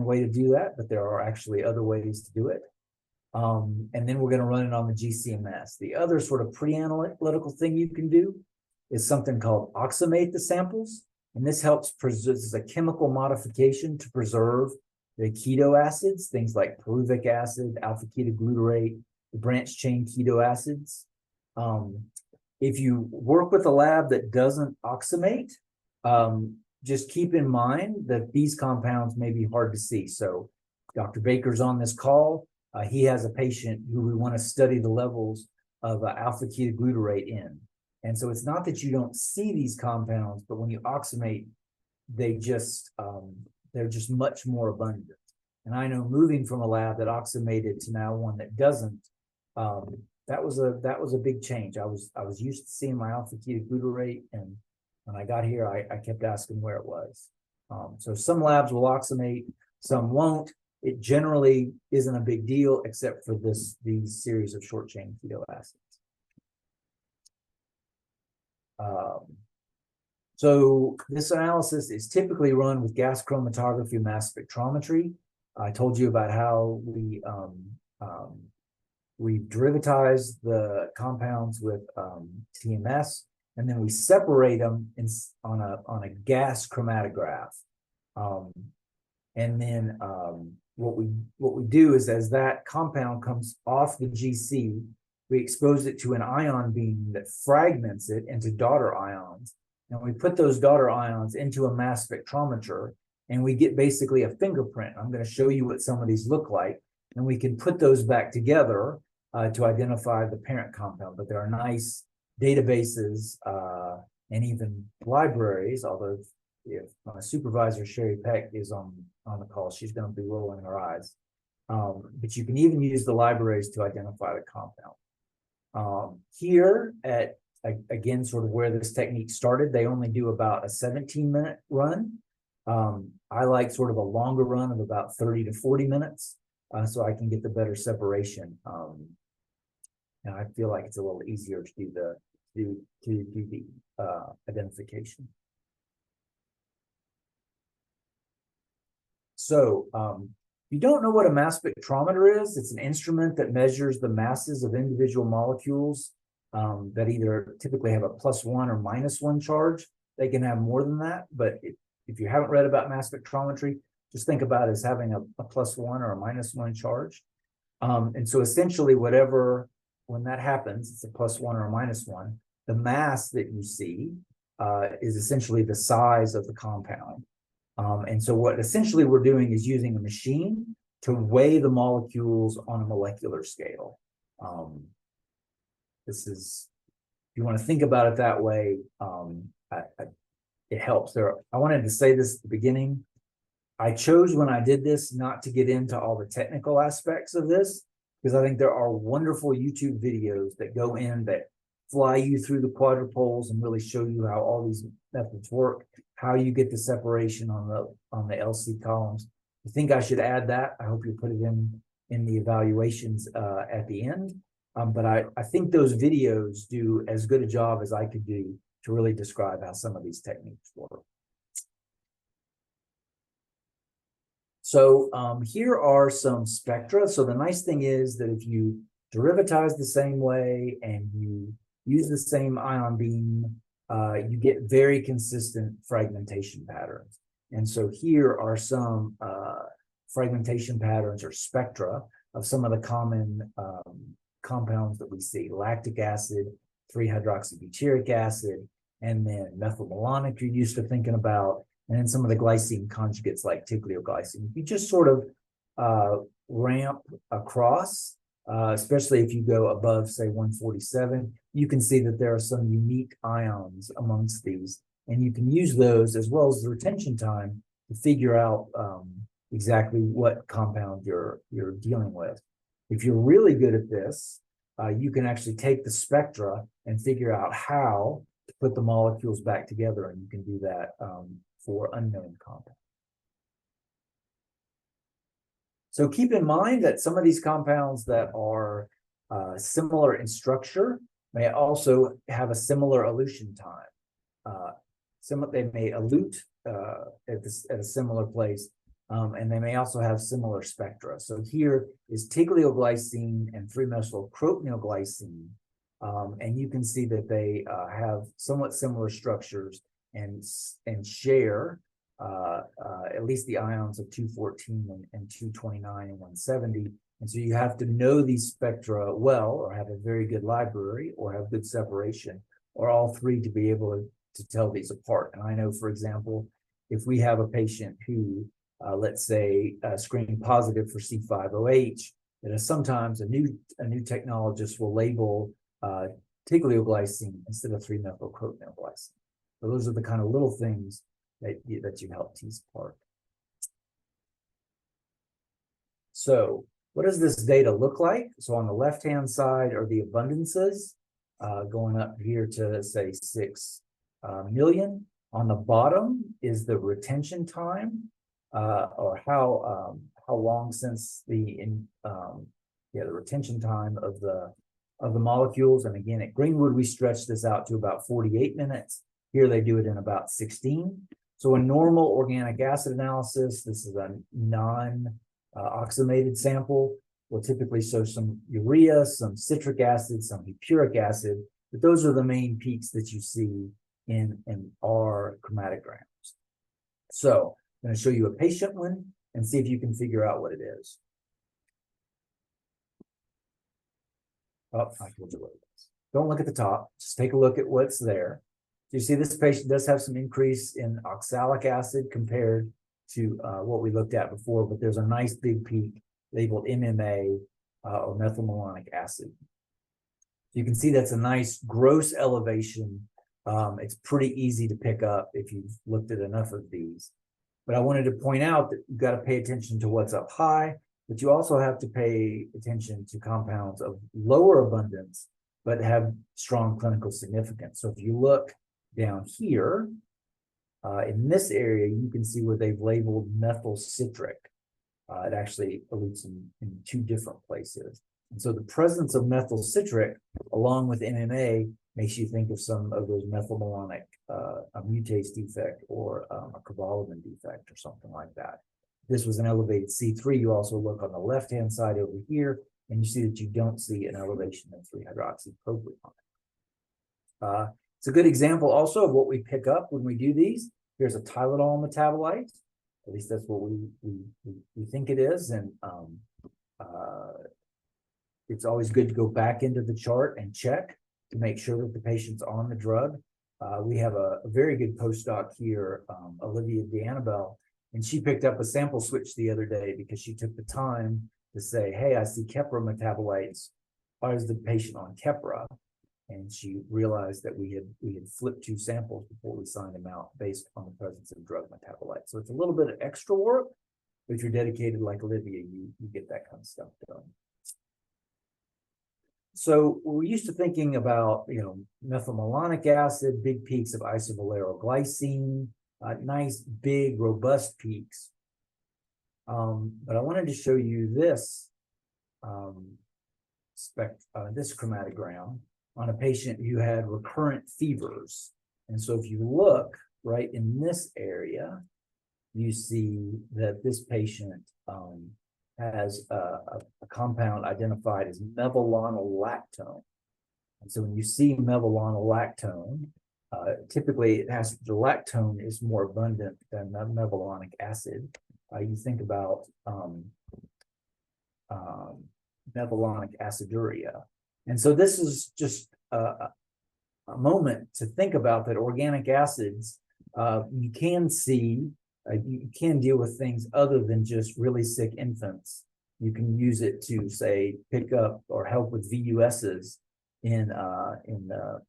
way to do that, but there are actually other ways to do it. And then we're going to run it on the GCMS. The other sort of pre-analytical thing you can do is something called oximate the samples. And this helps preserve, this is a chemical modification to preserve the keto acids, things like pyruvic acid, alpha ketoglutarate, the branched chain keto acids. If you work with a lab that doesn't oximate, just keep in mind that these compounds may be hard to see. So Dr. Baker's on this call. He has a patient who we want to study the levels of alpha ketoglutarate in. And so it's not that you don't see these compounds, but when you oximate, they're just much more abundant. And I know moving from a lab that oximated to now one that doesn't, that was a big change. I was used to seeing my alpha ketoglutarate, and when I got here, I kept asking where it was. So some labs will oximate, some won't. It generally isn't a big deal, except for these series of short chain keto acids. So this analysis is typically run with gas chromatography mass spectrometry. I told you about how we derivatize the compounds with TMS, and then we separate them on a gas chromatograph. And then what we do is, as that compound comes off the GC, we expose it to an ion beam that fragments it into daughter ions. And we put those daughter ions into a mass spectrometer, and we get basically a fingerprint. I'm going to show you what some of these look like, and we can put those back together to identify the parent compound. But there are nice databases and even libraries, although if my supervisor, Sherry Peck, is on the call, she's going to be rolling her eyes. But you can even use the libraries to identify the compound. Here at, again, sort of where this technique started, they only do about a 17-minute run. I like sort of a longer run of about 30 to 40 minutes, so I can get the better separation. And I feel like it's a little easier to do the identification. So if you don't know what a mass spectrometer is, it's an instrument that measures the masses of individual molecules that either typically have a +1 or -1 charge. They can have more than that, but if you haven't read about mass spectrometry, just think about it as having a +1 or a -1 charge. And so essentially when that happens, it's a +1 or a -1, the mass that you see is essentially the size of the compound. And so what essentially we're doing is using a machine to weigh the molecules on a molecular scale. This is, if you want to think about it that way, it helps. I wanted to say this at the beginning. I chose when I did this not to get into all the technical aspects of this, because I think there are wonderful YouTube videos that go in that fly you through the quadrupoles and really show you how all these methods work, how you get the separation on the LC columns. I think I should add that. I hope you put it in the evaluations at the end. But I think those videos do as good a job as I could do to really describe how some of these techniques work. So here are some spectra. So the nice thing is that if you derivatize the same way and you use the same ion beam, you get very consistent fragmentation patterns. And so here are some fragmentation patterns or spectra of some of the common compounds that we see: lactic acid, 3-hydroxybutyric acid, and then methylmalonic you're used to thinking about, and then some of the glycine conjugates like tiglioglycine. If you just sort of ramp across, especially if you go above, say, 147, you can see that there are some unique ions amongst these, and you can use those as well as the retention time to figure out exactly what compound you're dealing with. If you're really good at this, you can actually take the spectra and figure out how to put the molecules back together, and you can do that for unknown compounds. So keep in mind that some of these compounds that are similar in structure may also have a similar elution time. They may elute at a similar place, and they may also have similar spectra. So here is tiglioglycine and 3-methylcrotonylglycine, and you can see that they have somewhat similar structures and share at least the ions of 214 and 229 and 170. And so you have to know these spectra well, or have a very good library, or have good separation, or all three to be able to tell these apart. And I know, for example, if we have a patient who, let's say, screened positive for C5OH, that is sometimes a new technologist will label tiglioglycine instead of 3-methylcrotonylglycine. So those are the kind of little things that you help tease apart. So what does this data look like? So on the left-hand side are the abundances, going up here to, say, 6 million. On the bottom is the retention time, or how long since the retention time of the molecules. And again, at Greenwood, we stretch this out to about 48 minutes. Here they do it in about 16. So a normal organic acid analysis, this is a non-oxygenated sample, will typically show some urea, some citric acid, some hippuric acid, but those are the main peaks that you see in our chromatograms. So I'm going to show you a patient one and see if you can figure out what it is. Oh, I told you what it is. Don't look at the top, just take a look at what's there. So you see this patient does have some increase in oxalic acid compared to what we looked at before, but there's a nice big peak labeled MMA or methylmalonic acid. You can see that's a nice gross elevation. It's pretty easy to pick up if you've looked at enough of these. But I wanted to point out that you've got to pay attention to what's up high, but you also have to pay attention to compounds of lower abundance, but have strong clinical significance. So if you look down here, in this area, you can see where they've labeled methyl citric. It actually elutes in 2 different places. And so the presence of methyl citric, along with MMA, makes you think of some of those methylmalonic a mutase defect or a cobalamin defect or something like that. This was an elevated C3. You also look on the left-hand side over here, and you see that you don't see an elevation in 3-hydroxypropionate. It's a good example also of what we pick up when we do these. Here's a Tylenol metabolite. At least that's what we think it is. And it's always good to go back into the chart and check to make sure that the patient's on the drug. We have a very good postdoc here, Olivia D'Annabelle, and she picked up a sample switch the other day because she took the time to say, hey, I see Keppra metabolites. Why is the patient on Keppra? And she realized that we had flipped 2 samples before we signed them out based on the presence of drug metabolites. So it's a little bit of extra work, but if you're dedicated like Olivia, you get that kind of stuff done. So we're used to thinking about, methylmalonic acid, big peaks of isovaleroglycine, nice, big, robust peaks. But I wanted to show you this this chromatogram on a patient who had recurrent fevers. And so if you look right in this area, you see that this patient has a compound identified as mevalonolactone. And so when you see mevalonolactone, typically it has the lactone is more abundant than the mevalonic acid. You think about mevalonic aciduria. And so this is just a moment to think about that organic acids, you can see, you can deal with things other than just really sick infants. You can use it to, say, pick up or help with VUSs in the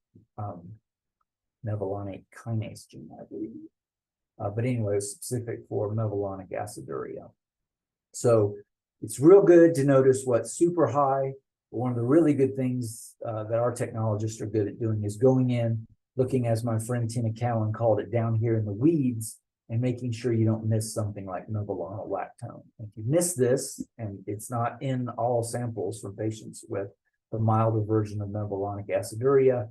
mevalonic kinase gene, I believe. But anyway, it's specific for mevalonic aciduria. So it's real good to notice what's super high. One of the really good things that our technologists are good at doing is going in, looking, as my friend Tina Cowan called it, down here in the weeds, and making sure you don't miss something like mevalonal lactone. If you miss this, and it's not in all samples from patients with the milder version of mevalonic aciduria,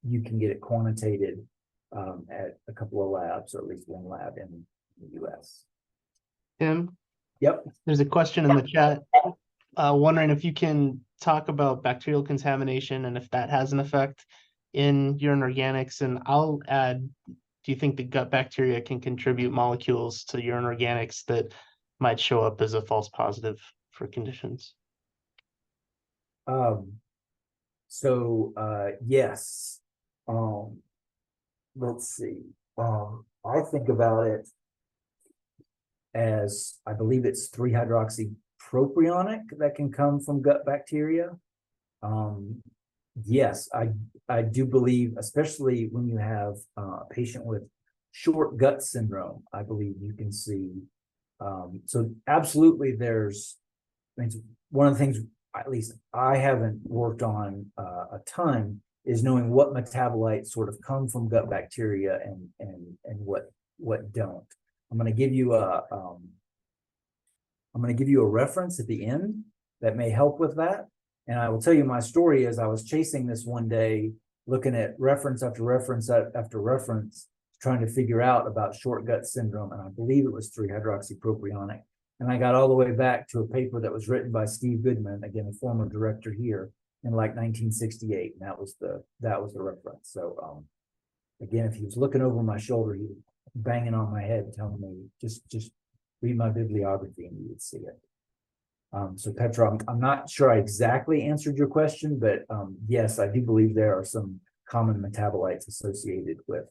you can get it quantitated at a couple of labs, or at least one lab in the US. Tim? Yep. There's a question in the chat wondering if you can talk about bacterial contamination and if that has an effect in urine organics. And I'll add, do you think the gut bacteria can contribute molecules to urine organics that might show up as a false positive for conditions? Yes. Let's see. I think about it as, I believe it's 3-hydroxypropionic that can come from gut bacteria. Yes, I do believe, especially when you have a patient with short gut syndrome, I believe you can see. So absolutely, there's, I mean, one of the things, at least I haven't worked on a ton, is knowing what metabolites sort of come from gut bacteria and what don't. I'm going to give you a reference at the end that may help with that. And I will tell you my story as I was chasing this one day, looking at reference after reference after reference, trying to figure out about short gut syndrome. And I believe it was 3-hydroxypropionic. And I got all the way back to a paper that was written by Steve Goodman, again, a former director here, in like 1968. And that was the reference. So again, if he was looking over my shoulder, he was banging on my head, telling me, just read my bibliography and you would see it. So Petra, I'm not sure I exactly answered your question, but yes, I do believe there are some common metabolites associated with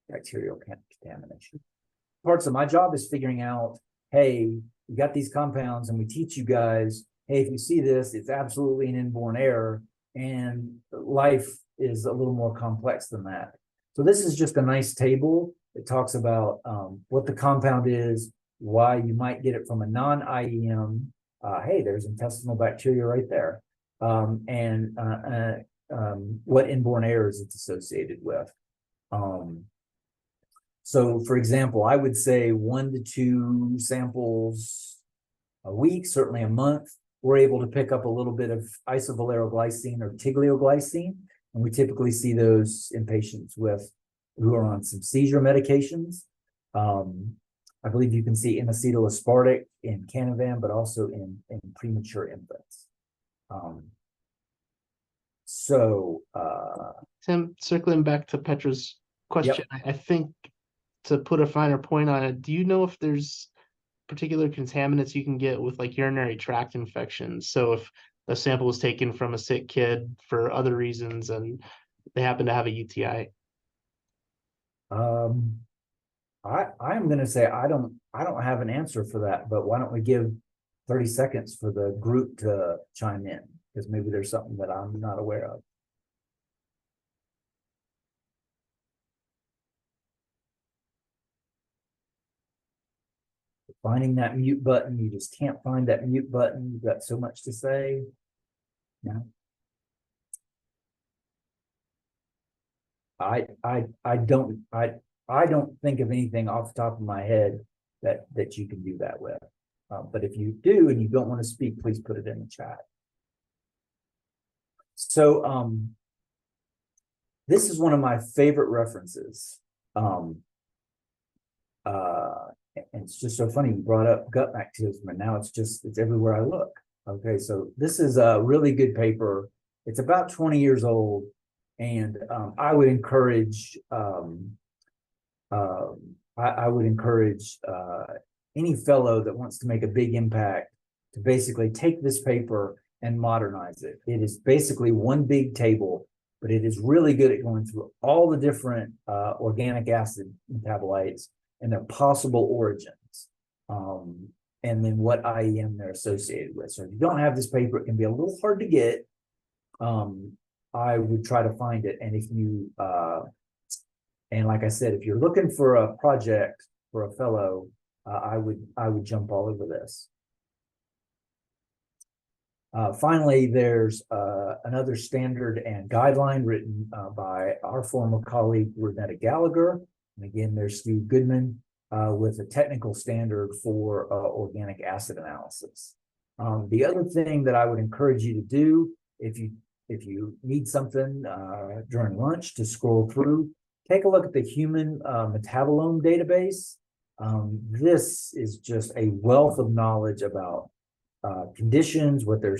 bacterial contamination. Parts of my job is figuring out, hey, we got these compounds and we teach you guys, hey, if you see this, it's absolutely an inborn error, and life is a little more complex than that. So this is just a nice table that talks about what the compound is, why you might get it from a non-IEM. Hey, there's intestinal bacteria right there. And what inborn errors it's associated with. So for example, I would say 1 to 2 samples a week, certainly a month, we're able to pick up a little bit of isovaleroglycine or tiglioglycine. And we typically see those in patients who are on some seizure medications. I believe you can see N-acetyl aspartic in Canavan, but also in premature infants. Tim, circling back to Petra's question, Yep. I think to put a finer point on it, do you know if there's particular contaminants you can get with like urinary tract infections? So if a sample was taken from a sick kid for other reasons and they happen to have a UTI? I'm going to say I don't have an answer for that, but why don't we give 30 seconds for the group to chime in, because maybe there's something that I'm not aware of. Finding that mute button, you just can't find that mute button. You've got so much to say. No. I don't think of anything off the top of my head that you can do that with. But if you do and you don't want to speak, please put it in the chat. So this is one of my favorite references. And it's just so funny you brought up gut bacterialism, and now it's everywhere I look. Okay, so this is a really good paper. It's about 20 years old, And I would encourage I would encourage any fellow that wants to make a big impact to basically take this paper and modernize it. It is basically one big table, but it is really good at going through all the different organic acid metabolites and their possible origins, and then what IEM they're associated with. So if you don't have this paper, it can be a little hard to get. I would try to find it. And if you, and like I said, if you're looking for a project for a fellow, I would jump all over this. Finally, there's another standard and guideline written by our former colleague, Renetta Gallagher. And again, there's Steve Goodman with a technical standard for organic acid analysis. The other thing that I would encourage you to do, if you need something during lunch to scroll through, take a look at the Human Metabolome Database. This is just a wealth of knowledge about conditions, what their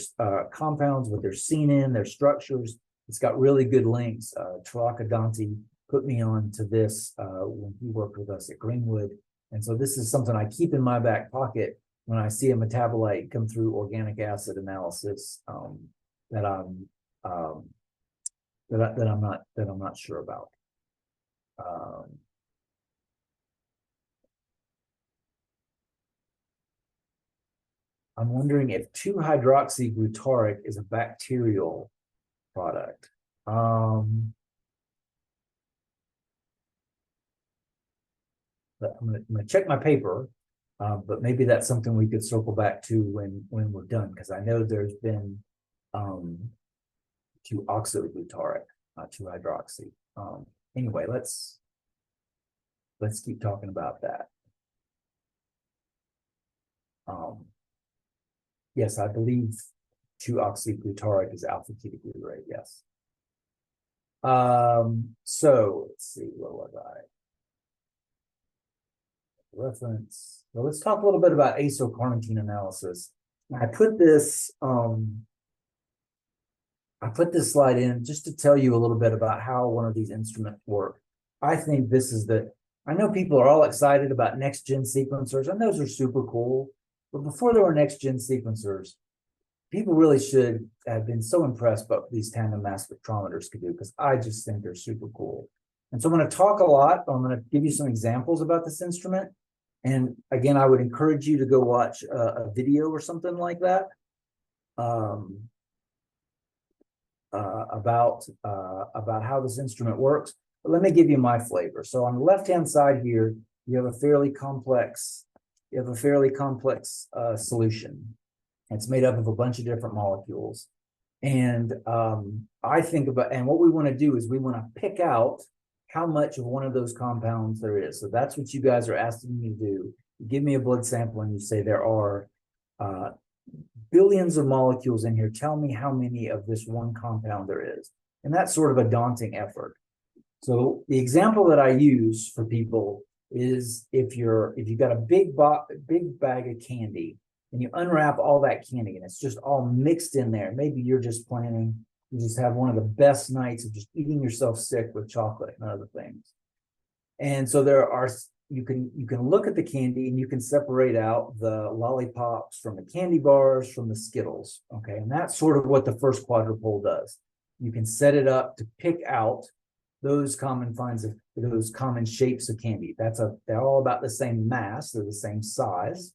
compounds, what they're seen in, their structures. It's got really good links. Taraka Dante put me on to this when he worked with us at Greenwood. And so this is something I keep in my back pocket when I see a metabolite come through organic acid analysis that I'm not sure about. I'm wondering if 2-hydroxyglutaric is a bacterial product. But I'm gonna check my paper, but maybe that's something we could circle back to when we're done, because I know there's been 2-oxoglutaric, not 2-hydroxy. Anyway, let's keep talking about that. Yes, I believe 2-oxyglutaric is alpha-ketoglutarate, yes. So let's see, where was I? Reference. Well, let's talk a little bit about azocarnitine analysis. I put this slide in just to tell you a little bit about how one of these instruments work. I think this is I know people are all excited about next-gen sequencers, and those are super cool. But before there were next-gen sequencers, people really should have been so impressed by what these tandem mass spectrometers could do, because I just think they're super cool. And so I'm going to talk a lot. I'm going to give you some examples about this instrument. And again, I would encourage you to go watch a video or something like that about how this instrument works. But let me give you my flavor. So on the left-hand side here, you have a fairly complex solution. It's made up of a bunch of different molecules. And I think about, and what we want to do is we want to pick out how much of one of those compounds there is. So that's what you guys are asking me to do. You give me a blood sample and you say there are billions of molecules in here. Tell me how many of this one compound there is. And that's sort of a daunting effort. So the example that I use for people is if you've got a big bag of candy and you unwrap all that candy and it's just all mixed in there. Maybe you're just planning, you just have one of the best nights of just eating yourself sick with chocolate and other things. And so you can look at the candy and you can separate out the lollipops from the candy bars from the Skittles. Okay. And that's sort of what the first quadrupole does. You can set it up to pick out those common those common shapes of candy. They're all about the same mass, they're the same size.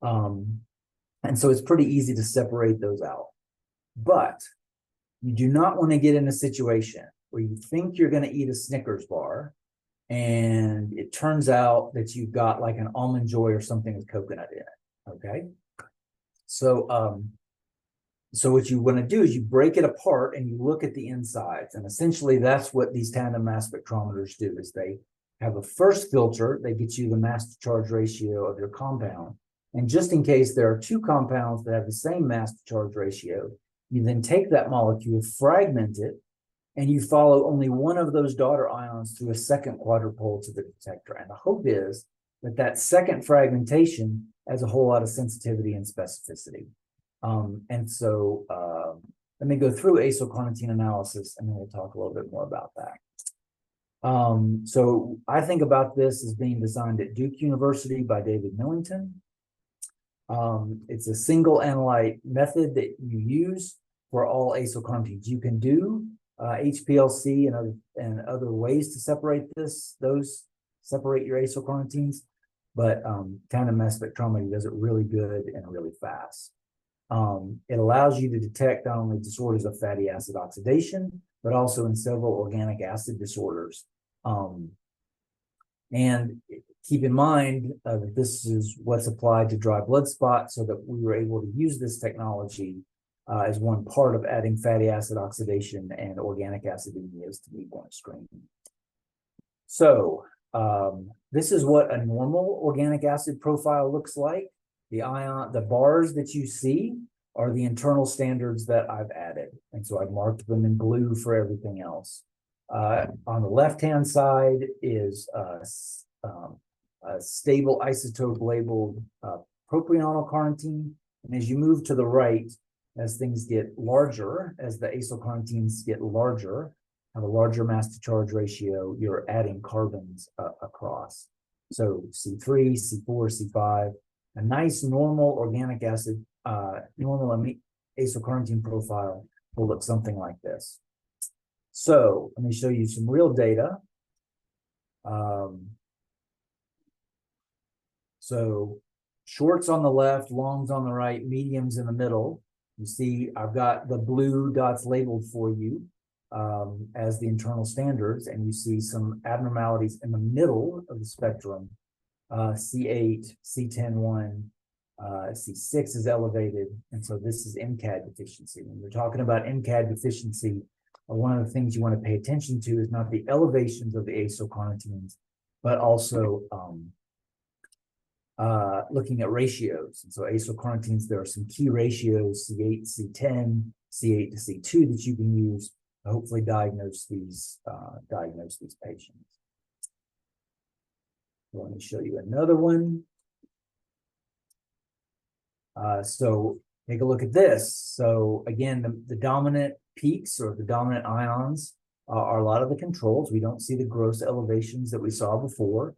And so it's pretty easy to separate those out. But you do not want to get in a situation where you think you're going to eat a Snickers bar and it turns out that you've got like an Almond Joy or something with coconut in it. Okay. So what you want to do is you break it apart and you look at the insides. And essentially that's what these tandem mass spectrometers do, is they have a first filter. They get you the mass to charge ratio of your compound. And just in case there are two compounds that have the same mass to charge ratio, you then take that molecule, fragment it, and you follow only one of those daughter ions through a second quadrupole to the detector. And the hope is that second fragmentation has a whole lot of sensitivity and specificity. And so let me go through acylcarnitine analysis, and then we'll talk a little bit more about that. So I think about this as being designed at Duke University by David Millington. It's a single analyte method that you use for all acylcarnitines. You can do HPLC and other ways to separate separate your acylcarnitines, but tandem mass spectrometry does it really good and really fast. It allows you to detect not only disorders of fatty acid oxidation, but also in several organic acid disorders. And keep in mind that this is what's applied to dry blood spots, so that we were able to use this technology as one part of adding fatty acid oxidation and organic acidemias to newborn screening. So this is what a normal organic acid profile looks like. The bars that you see are the internal standards that I've added. And so I've marked them in blue for everything else. On the left-hand side is a stable isotope labeled propionyl carnitine. And as you move to the right, as things get larger, as the acylcarnitines get larger, have a larger mass to charge ratio, you're adding carbons across. So C3, C4, C5, a nice normal organic acid, normal acylcarnitine profile will look something like this. So let me show you some real data. So shorts on the left, longs on the right, mediums in the middle. You see I've got the blue dots labeled for you as the internal standards, and you see some abnormalities in the middle of the spectrum. C8, C10-1, C6 is elevated, and so this is MCAD deficiency. When we're talking about MCAD deficiency, one of the things you want to pay attention to is not the elevations of the acylcarnitines, but also looking at ratios. And so acylcarnitines, there are some key ratios, C8, C10, C8 to C2 that you can use to hopefully diagnose these patients. Let me show you another one. So take a look at this. So again, the dominant peaks or the dominant ions are a lot of the controls. We don't see the gross elevations that we saw before.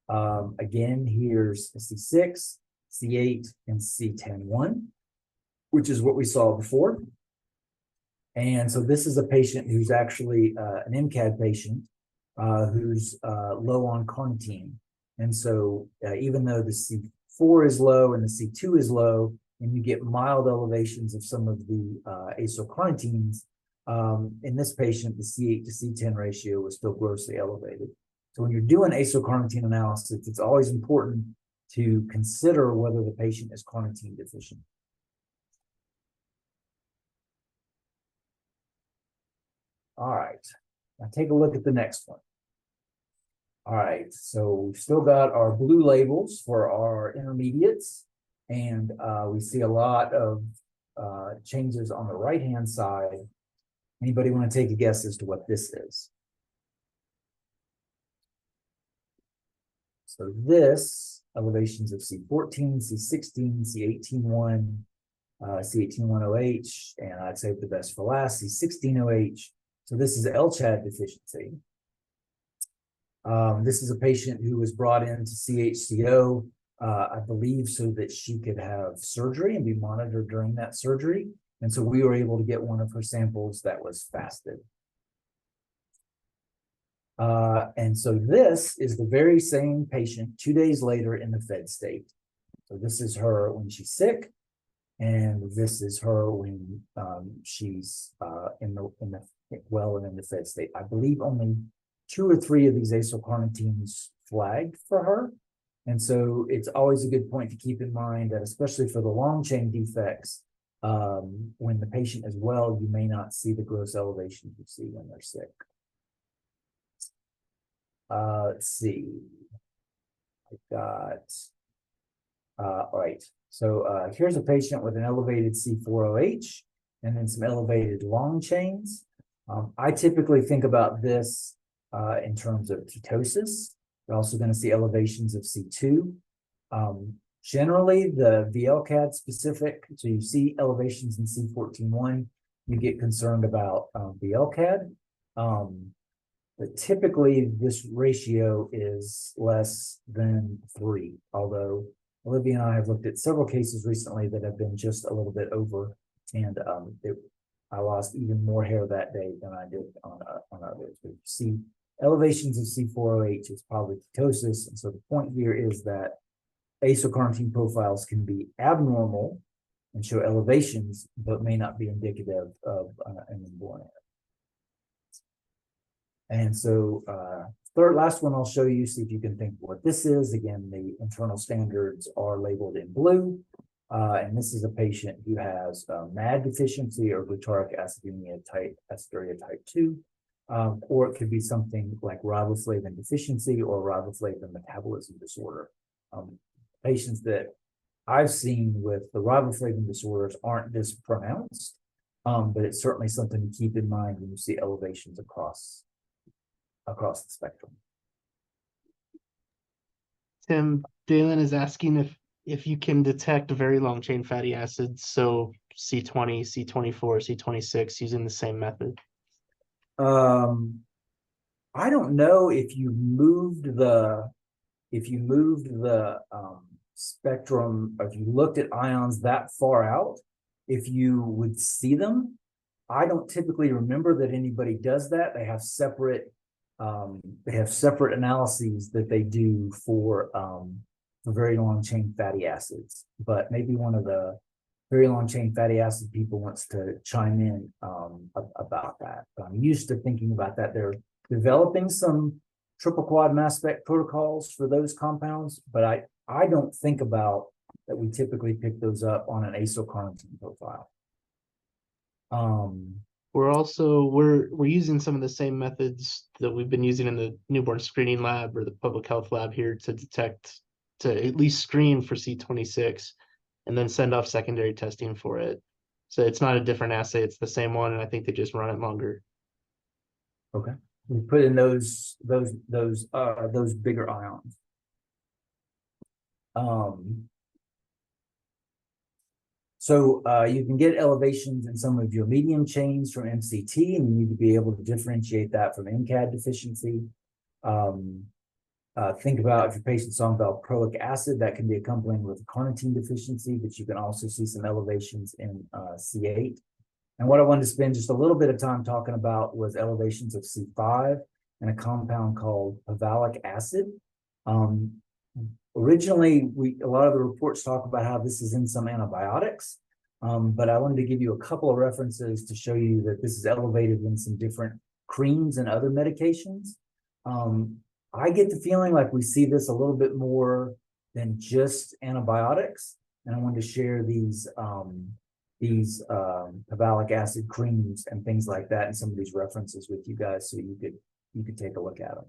Again, here's C6, C8, and C10-1, which is what we saw before. And so this is a patient who's actually an MCAD patient who's low on carnitine. And so even though the C4 is low and the C2 is low, and you get mild elevations of some of the acylcarnitines, in this patient, the C8 to C10 ratio was still grossly elevated. So when you're doing acylcarnitine analysis, it's always important to consider whether the patient is carnitine deficient. All right, now take a look at the next one. All right, so we've still got our blue labels for our intermediates, and we see a lot of changes on the right-hand side. Anybody want to take a guess as to what this is? So this, elevations of C14, C16, C18-1, C18-1OH, and I'd say the best for last, C16OH. So this is LCHAD deficiency. This is a patient who was brought in to CHCO, I believe, so that she could have surgery and be monitored during that surgery. And so we were able to get one of her samples that was fasted. And so this is the very same patient 2 days later in the fed state. So this is her when she's sick, and this is her when she's in the fed state. I believe only 2 or 3 of these acylcarnitines flagged for her. And so it's always a good point to keep in mind that, especially for the long chain defects, when the patient is well, you may not see the gross elevations you see when they're sick. Let's see. I've got, all right. So here's a patient with an elevated C4OH and then some elevated long chains. I typically think about this in terms of ketosis. We're also going to see elevations of C2. Generally, the VLCAD specific, so you see elevations in C14-1, you get concerned about the LCAD. But typically this ratio is less than 3, although Olivia and I have looked at several cases recently that have been just a little bit over, and I lost even more hair that day than I did on others. But you see elevations of C4OH is probably ketosis, and so the point here is that acylcarnitine profiles can be abnormal and show elevations, but may not be indicative of an inborn error. And so last one I'll show you, see if you can think what this is. Again, the internal standards are labeled in blue. And this is a patient who has MAD deficiency or glutaric aciduria type 2. Or it could be something like riboflavin deficiency or riboflavin metabolism disorder. Patients that I've seen with the riboflavin disorders aren't this pronounced, but it's certainly something to keep in mind when you see elevations across the spectrum. Tim, Dalen is asking if you can detect very long chain fatty acids, so C20, C24, C26 using the same method. I don't know if you moved the spectrum, or if you looked at ions that far out, if you would see them. I don't typically remember that anybody does that. They have separate analyses that they do for very long chain fatty acids, but maybe one of the very long chain fatty acid people wants to chime in about that. But I'm used to thinking about that. They're developing some triple quad mass spec protocols for those compounds, but I don't think about that we typically pick those up on an acylcarnitine profile. We're using some of the same methods that we've been using in the newborn screening lab or the public health lab here to at least screen for C26 and then send off secondary testing for it. So it's not a different assay, it's the same one, and I think they just run it longer. Okay. We put in those bigger ions. So you can get elevations in some of your medium chains from MCT, and you need to be able to differentiate that from MCAD deficiency. Think about if your patient's on valproic acid, that can be accompanied with carnitine deficiency, but you can also see some elevations in C8. And what I wanted to spend just a little bit of time talking about was elevations of C5 and a compound called pavalic acid. Originally, a lot of the reports talk about how this is in some antibiotics, but I wanted to give you a couple of references to show you that this is elevated in some different creams and other medications. I get the feeling like we see this a little bit more than just antibiotics, and I wanted to share these pavalic acid creams and things like that, and some of these references with you guys, so you could take a look at them.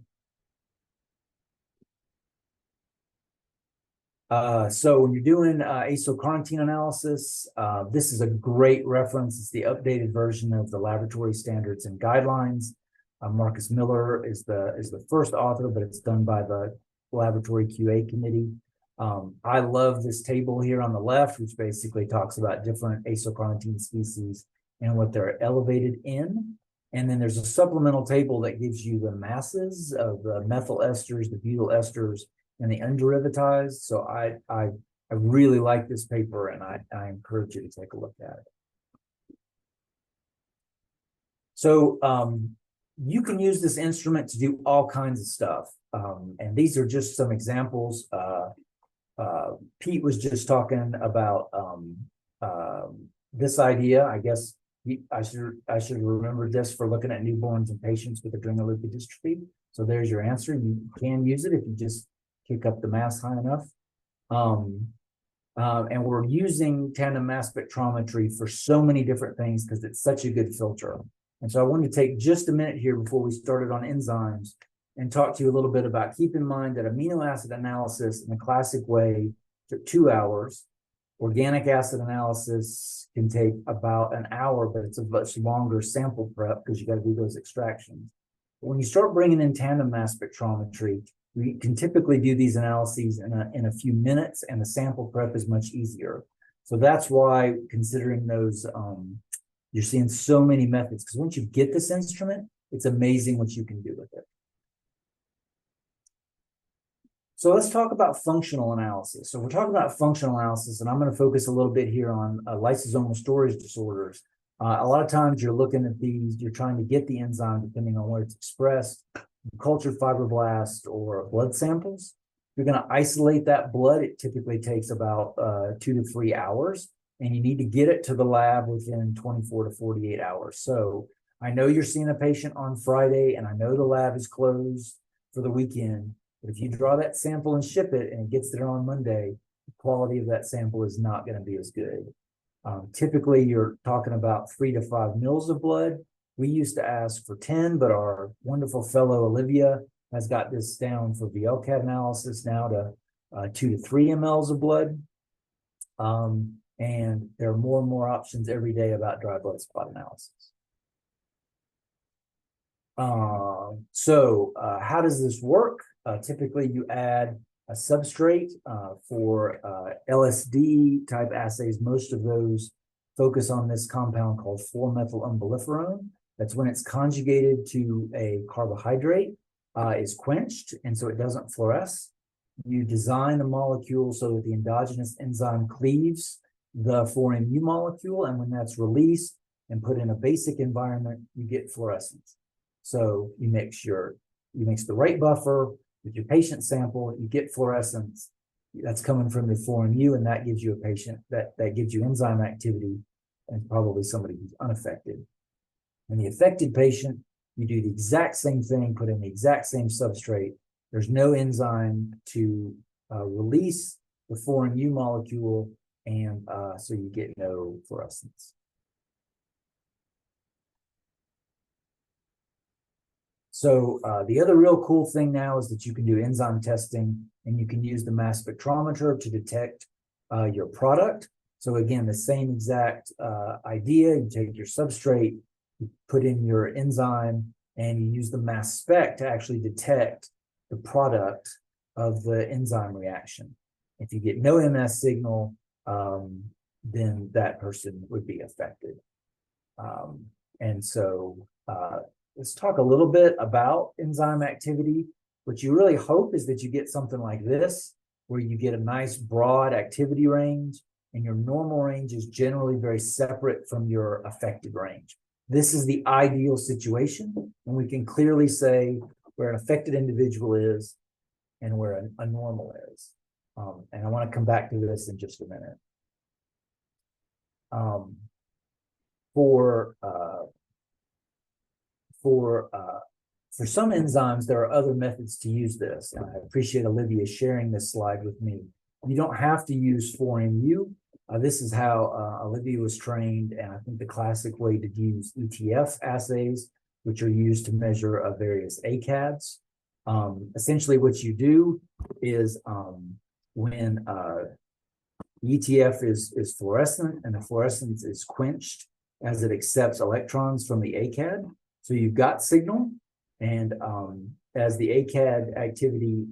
So when you're doing acylcarnitine analysis, this is a great reference. It's the updated version of the laboratory standards and guidelines. Marcus Miller is the first author, but it's done by the laboratory QA committee. I love this table here on the left, which basically talks about different acylcarnitine species and what they're elevated in. And then there's a supplemental table that gives you the masses of the methyl esters, the butyl esters, and the underivatized. So I really like this paper, and I encourage you to take a look at it. So you can use this instrument to do all kinds of stuff. And these are just some examples. Pete was just talking about this idea. I guess I should remember this for looking at newborns and patients with adrenoleukodystrophy. So there's your answer. You can use it if you just kick up the mass high enough. And we're using tandem mass spectrometry for so many different things because it's such a good filter. And so I wanted to take just a minute here before we started on enzymes and talk to you a little bit about, keep in mind that amino acid analysis in the classic way took 2 hours. Organic acid analysis can take about an hour, but it's a much longer sample prep because you got to do those extractions. But when you start bringing in tandem mass spectrometry, we can typically do these analyses in a few minutes, and the sample prep is much easier. So that's why, considering those You're seeing so many methods because once you get this instrument, it's amazing what you can do with it. So let's talk about functional analysis. So we're talking about functional analysis, and I'm going to focus a little bit here on lysosomal storage disorders. A lot of times you're looking at these, you're trying to get the enzyme depending on where it's expressed, cultured fibroblast or blood samples. You're going to isolate that blood. It typically takes about 2 to 3 hours, and you need to get it to the lab within 24 to 48 hours. So I know you're seeing a patient on Friday, and I know the lab is closed for the weekend. But if you draw that sample and ship it and it gets there on Monday, the quality of that sample is not going to be as good. Typically, you're talking about 3 to 5 mils of blood. We used to ask for 10, but our wonderful fellow Olivia has got this down for VLCAT analysis now to 2 to 3 mLs of blood. And there are more and more options every day about dry blood spot analysis. So how does this work? Typically, you add a substrate for LSD type assays. Most of those focus on this compound called 4-methylumbelliferone. That's when it's conjugated to a carbohydrate, is quenched, and so it doesn't fluoresce. You design the molecule so that the endogenous enzyme cleaves the 4-MU molecule, and when that's released and put in a basic environment, you get fluorescence. So you mix the right buffer with your patient sample, you get fluorescence that's coming from the 4-MU, and that gives you a patient that gives you enzyme activity and probably somebody who's unaffected. In the affected patient, you do the exact same thing, put in the exact same substrate. There's no enzyme to release the 4-MU molecule, and so you get no fluorescence. So the other real cool thing now is that you can do enzyme testing, and you can use the mass spectrometer to detect your product. So again, the same exact idea. You take your substrate, you put in your enzyme, and you use the mass spec to actually detect the product of the enzyme reaction. If you get no MS signal, then that person would be affected. And so let's talk a little bit about enzyme activity. What you really hope is that you get something like this, where you get a nice broad activity range, and your normal range is generally very separate from your affected range. This is the ideal situation, and we can clearly say where an affected individual is and where a normal is. And I want to come back to this in just a minute. For some enzymes, there are other methods to use this, and I appreciate Olivia sharing this slide with me. You don't have to use 4-MU. This is how Olivia was trained, and I think the classic way to use ETF assays, which are used to measure various ACADs. Essentially, what you do is when ETF is fluorescent and the fluorescence is quenched as it accepts electrons from the ACAD. So you've got signal, and as the ACAD activity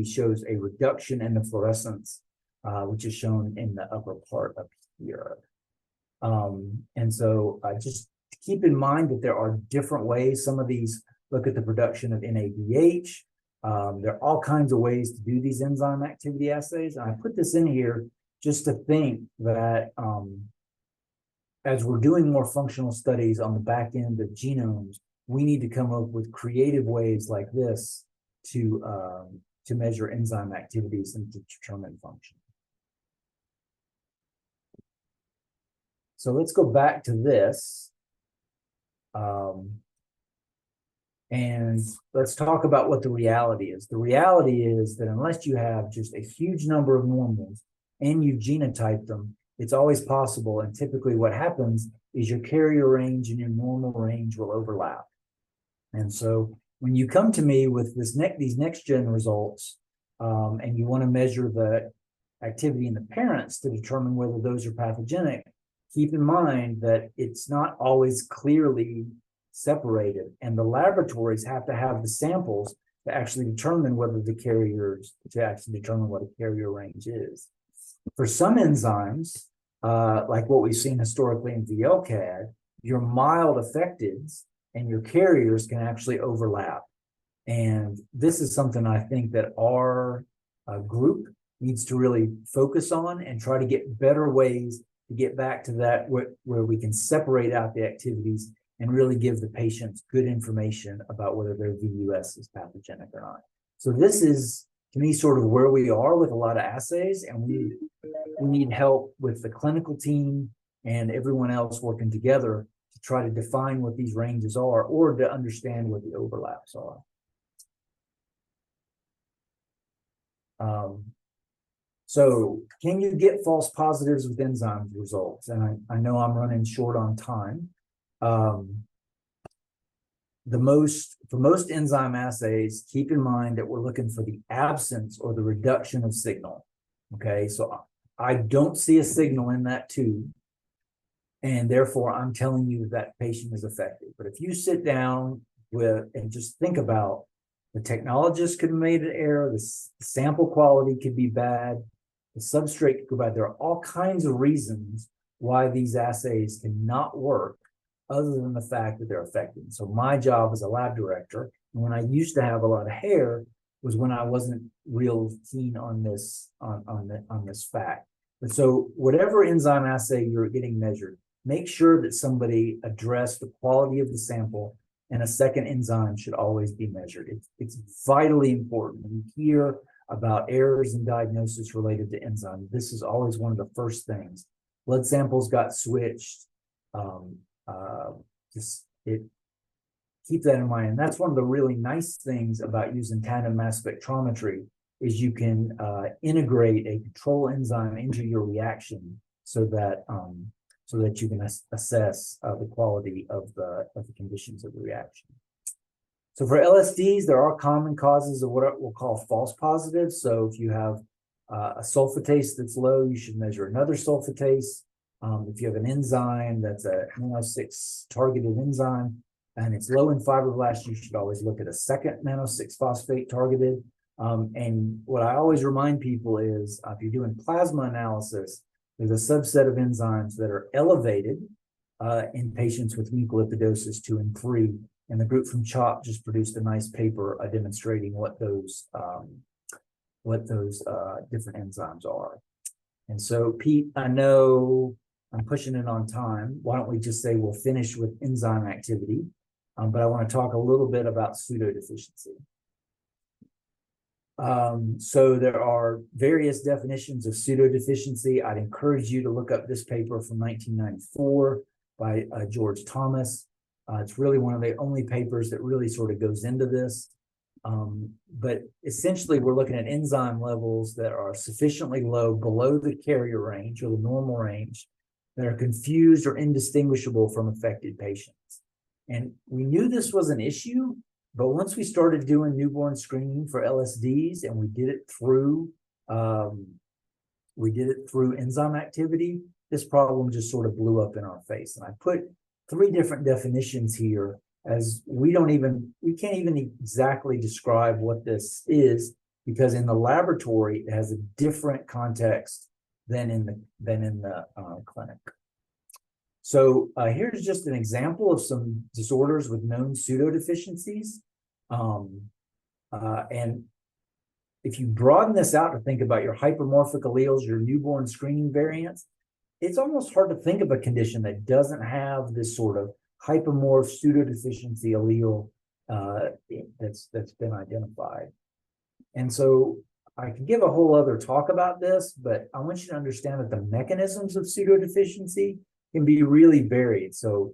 shows a reduction in the fluorescence, which is shown in the upper part up here. And so just keep in mind that there are different ways. Some of these look at the production of NADH. There are all kinds of ways to do these enzyme activity assays. And I put this in here just to think that as we're doing more functional studies on the back end of genomes, we need to come up with creative ways like this to measure enzyme activities and to determine function. So let's go back to this. And let's talk about what the reality is. The reality is that unless you have just a huge number of normals and you genotype them, it's always possible. And typically what happens is your carrier range and your normal range will overlap. And so when you come to me with these next gen results, and you want to measure the activity in the parents to determine whether those are pathogenic, keep in mind that it's not always clearly separated, and the laboratories have to have the samples to actually determine what a carrier range is. For some enzymes, like what we've seen historically in VLCAD, your mild affecteds and your carriers can actually overlap. And this is something I think that our group needs to really focus on and try to get better ways to get back to that where we can separate out the activities and really give the patients good information about whether their VUS is pathogenic or not. So this is, to me, sort of where we are with a lot of assays, and we need help with the clinical team and everyone else working together to try to define what these ranges are or to understand what the overlaps are. So can you get false positives with enzymes results? And I know I'm running short on time. For most enzyme assays, keep in mind that we're looking for the absence or the reduction of signal. Okay, so I don't see a signal in that tube, and therefore I'm telling you that patient is affected. But if you sit down with and just think about, the technologist could have made an error, the sample quality could be bad, the substrate could go bad. There are all kinds of reasons why these assays cannot work other than the fact that they're affected. So my job as a lab director, and when I used to have a lot of hair, was when I wasn't real keen on this on this fact. But so whatever enzyme assay you're getting measured, make sure that somebody addressed the quality of the sample, and a second enzyme should always be measured. It's vitally important. When you hear about errors in diagnosis related to enzyme, this is always one of the first things. Blood samples got switched. Keep that in mind. And that's one of the really nice things about using tandem mass spectrometry is you can integrate a control enzyme into your reaction so that you can assess the quality of the conditions of the reaction. So for LSDs, there are common causes of what we'll call false positives. So if you have a sulfatase that's low, you should measure another sulfatase. If you have an enzyme that's a mannose-6 targeted enzyme and it's low in fibroblasts, you should always look at a second mannose-6 phosphate targeted. And what I always remind people is if you're doing plasma analysis, there's a subset of enzymes that are elevated in patients with mucolipidosis 2 and 3. And the group from CHOP just produced a nice paper demonstrating what those different enzymes are. And so, Pete, I know I'm pushing it on time. Why don't we just say we'll finish with enzyme activity? But I want to talk a little bit about pseudodeficiency. So there are various definitions of pseudodeficiency. I'd encourage you to look up this paper from 1994 by George Thomas. It's really one of the only papers that really sort of goes into this. But essentially, we're looking at enzyme levels that are sufficiently low below the carrier range or the normal range that are confused or indistinguishable from affected patients. And we knew this was an issue, but once we started doing newborn screening for LSDs and we did it through enzyme activity, this problem just sort of blew up in our face. And I put 3 different definitions here, as we can't even exactly describe what this is, because in the laboratory it has a different context than in the clinic. So here's just an example of some disorders with known pseudodeficiencies. And if you broaden this out to think about your hypermorphic alleles, your newborn screening variants, it's almost hard to think of a condition that doesn't have this sort of hypermorph pseudodeficiency allele that's been identified. And so I could give a whole other talk about this, but I want you to understand that the mechanisms of pseudodeficiency can be really varied. So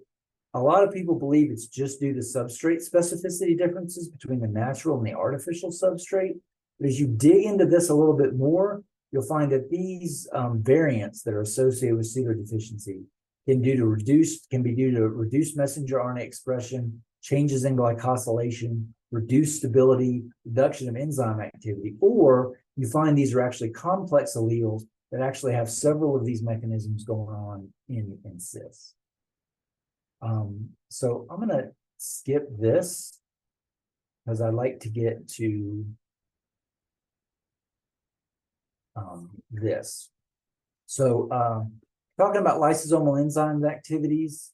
a lot of people believe it's just due to substrate specificity differences between the natural and the artificial substrate. But as you dig into this a little bit more, you'll find that these variants that are associated with pseudodeficiency can be due to reduced messenger RNA expression, changes in glycosylation, reduced stability, reduction of enzyme activity, or you find these are actually complex alleles that actually have several of these mechanisms going on in cis. So I'm going to skip this because I'd like to get to this. So talking about lysosomal enzymes activities.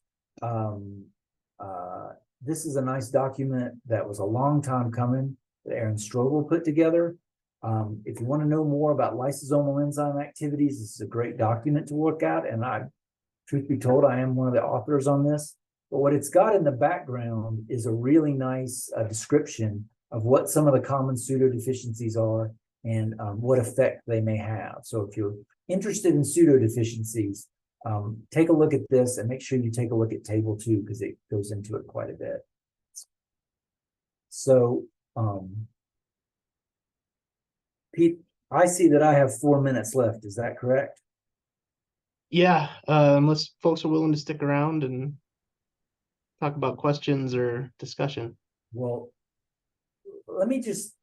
This is a nice document that was a long time coming that Aaron Strobel put together. If you want to know more about lysosomal enzyme activities, this is a great document to look at. And truth be told, I am one of the authors on this. But what it's got in the background is a really nice description of what some of the common pseudodeficiencies are and what effect they may have. So if you're interested in pseudodeficiencies, take a look at this and make sure you take a look at table 2 because it goes into it quite a bit. So, Pete, I see that I have 4 minutes left. Is that correct? Yeah, unless folks are willing to stick around and talk about questions or discussion. Well, let me just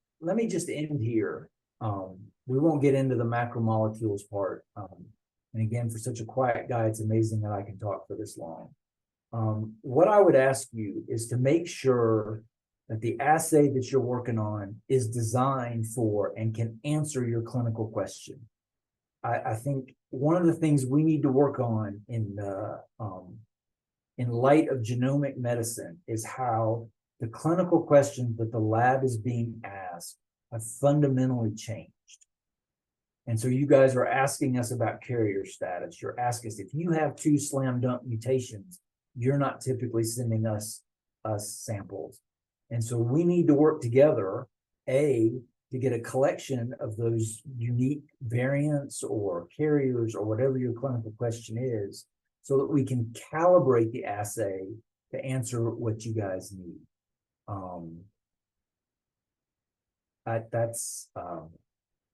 end here. We won't get into the macromolecules part. And again, for such a quiet guy, it's amazing that I can talk for this long. What I would ask you is to make sure that the assay that you're working on is designed for and can answer your clinical question. I think one of the things we need to work on in light of genomic medicine is how the clinical questions that the lab is being asked have fundamentally changed. And so you guys are asking us about carrier status. You're asking us if you have 2 slam dunk mutations, you're not typically sending us samples. And so we need to work together, to get a collection of those unique variants or carriers or whatever your clinical question is, so that we can calibrate the assay to answer what you guys need.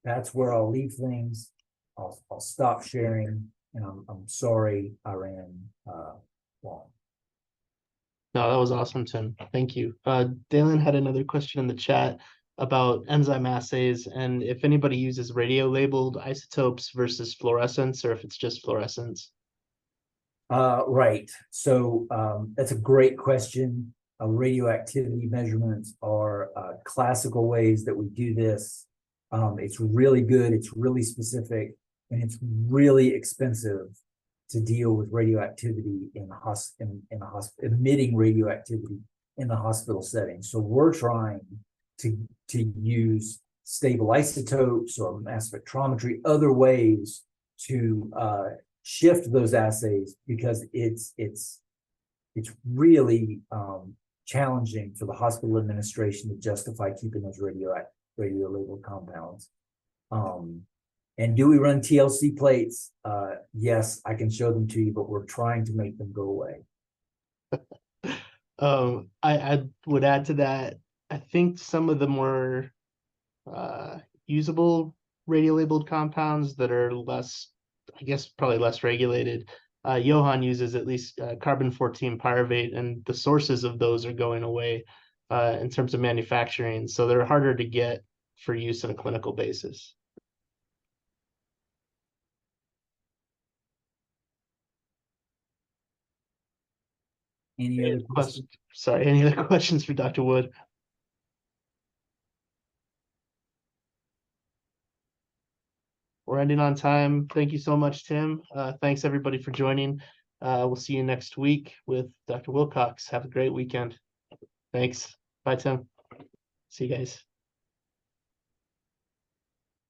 That's where I'll leave things. I'll stop sharing, and I'm sorry I ran long. No, that was awesome, Tim. Thank you. Dalen had another question in the chat about enzyme assays and if anybody uses radio labeled isotopes versus fluorescence, or if it's just fluorescence. Right. So that's a great question. Radioactivity measurements are classical ways that we do this. It's really good. It's really specific, and it's really expensive to deal with radioactivity in emitting radioactivity in the hospital setting. So we're trying to use stable isotopes or mass spectrometry, other ways to shift those assays, because it's really challenging for the hospital administration to justify keeping those radio labeled compounds. And do we run TLC plates? Yes, I can show them to you, but we're trying to make them go away. I would add to that, I think some of the more usable radio labeled compounds that are less, I guess probably less regulated, Johan uses at least carbon-14 pyruvate, and the sources of those are going away in terms of manufacturing, so they're harder to get for use on a clinical basis. Any other questions? Sorry, any other questions for Dr. Wood? We're ending on time. Thank you so much, Tim. Thanks everybody for joining. We'll see you next week with Dr. Wilcox. Have a great weekend. Thanks. Bye, Tim. See you guys.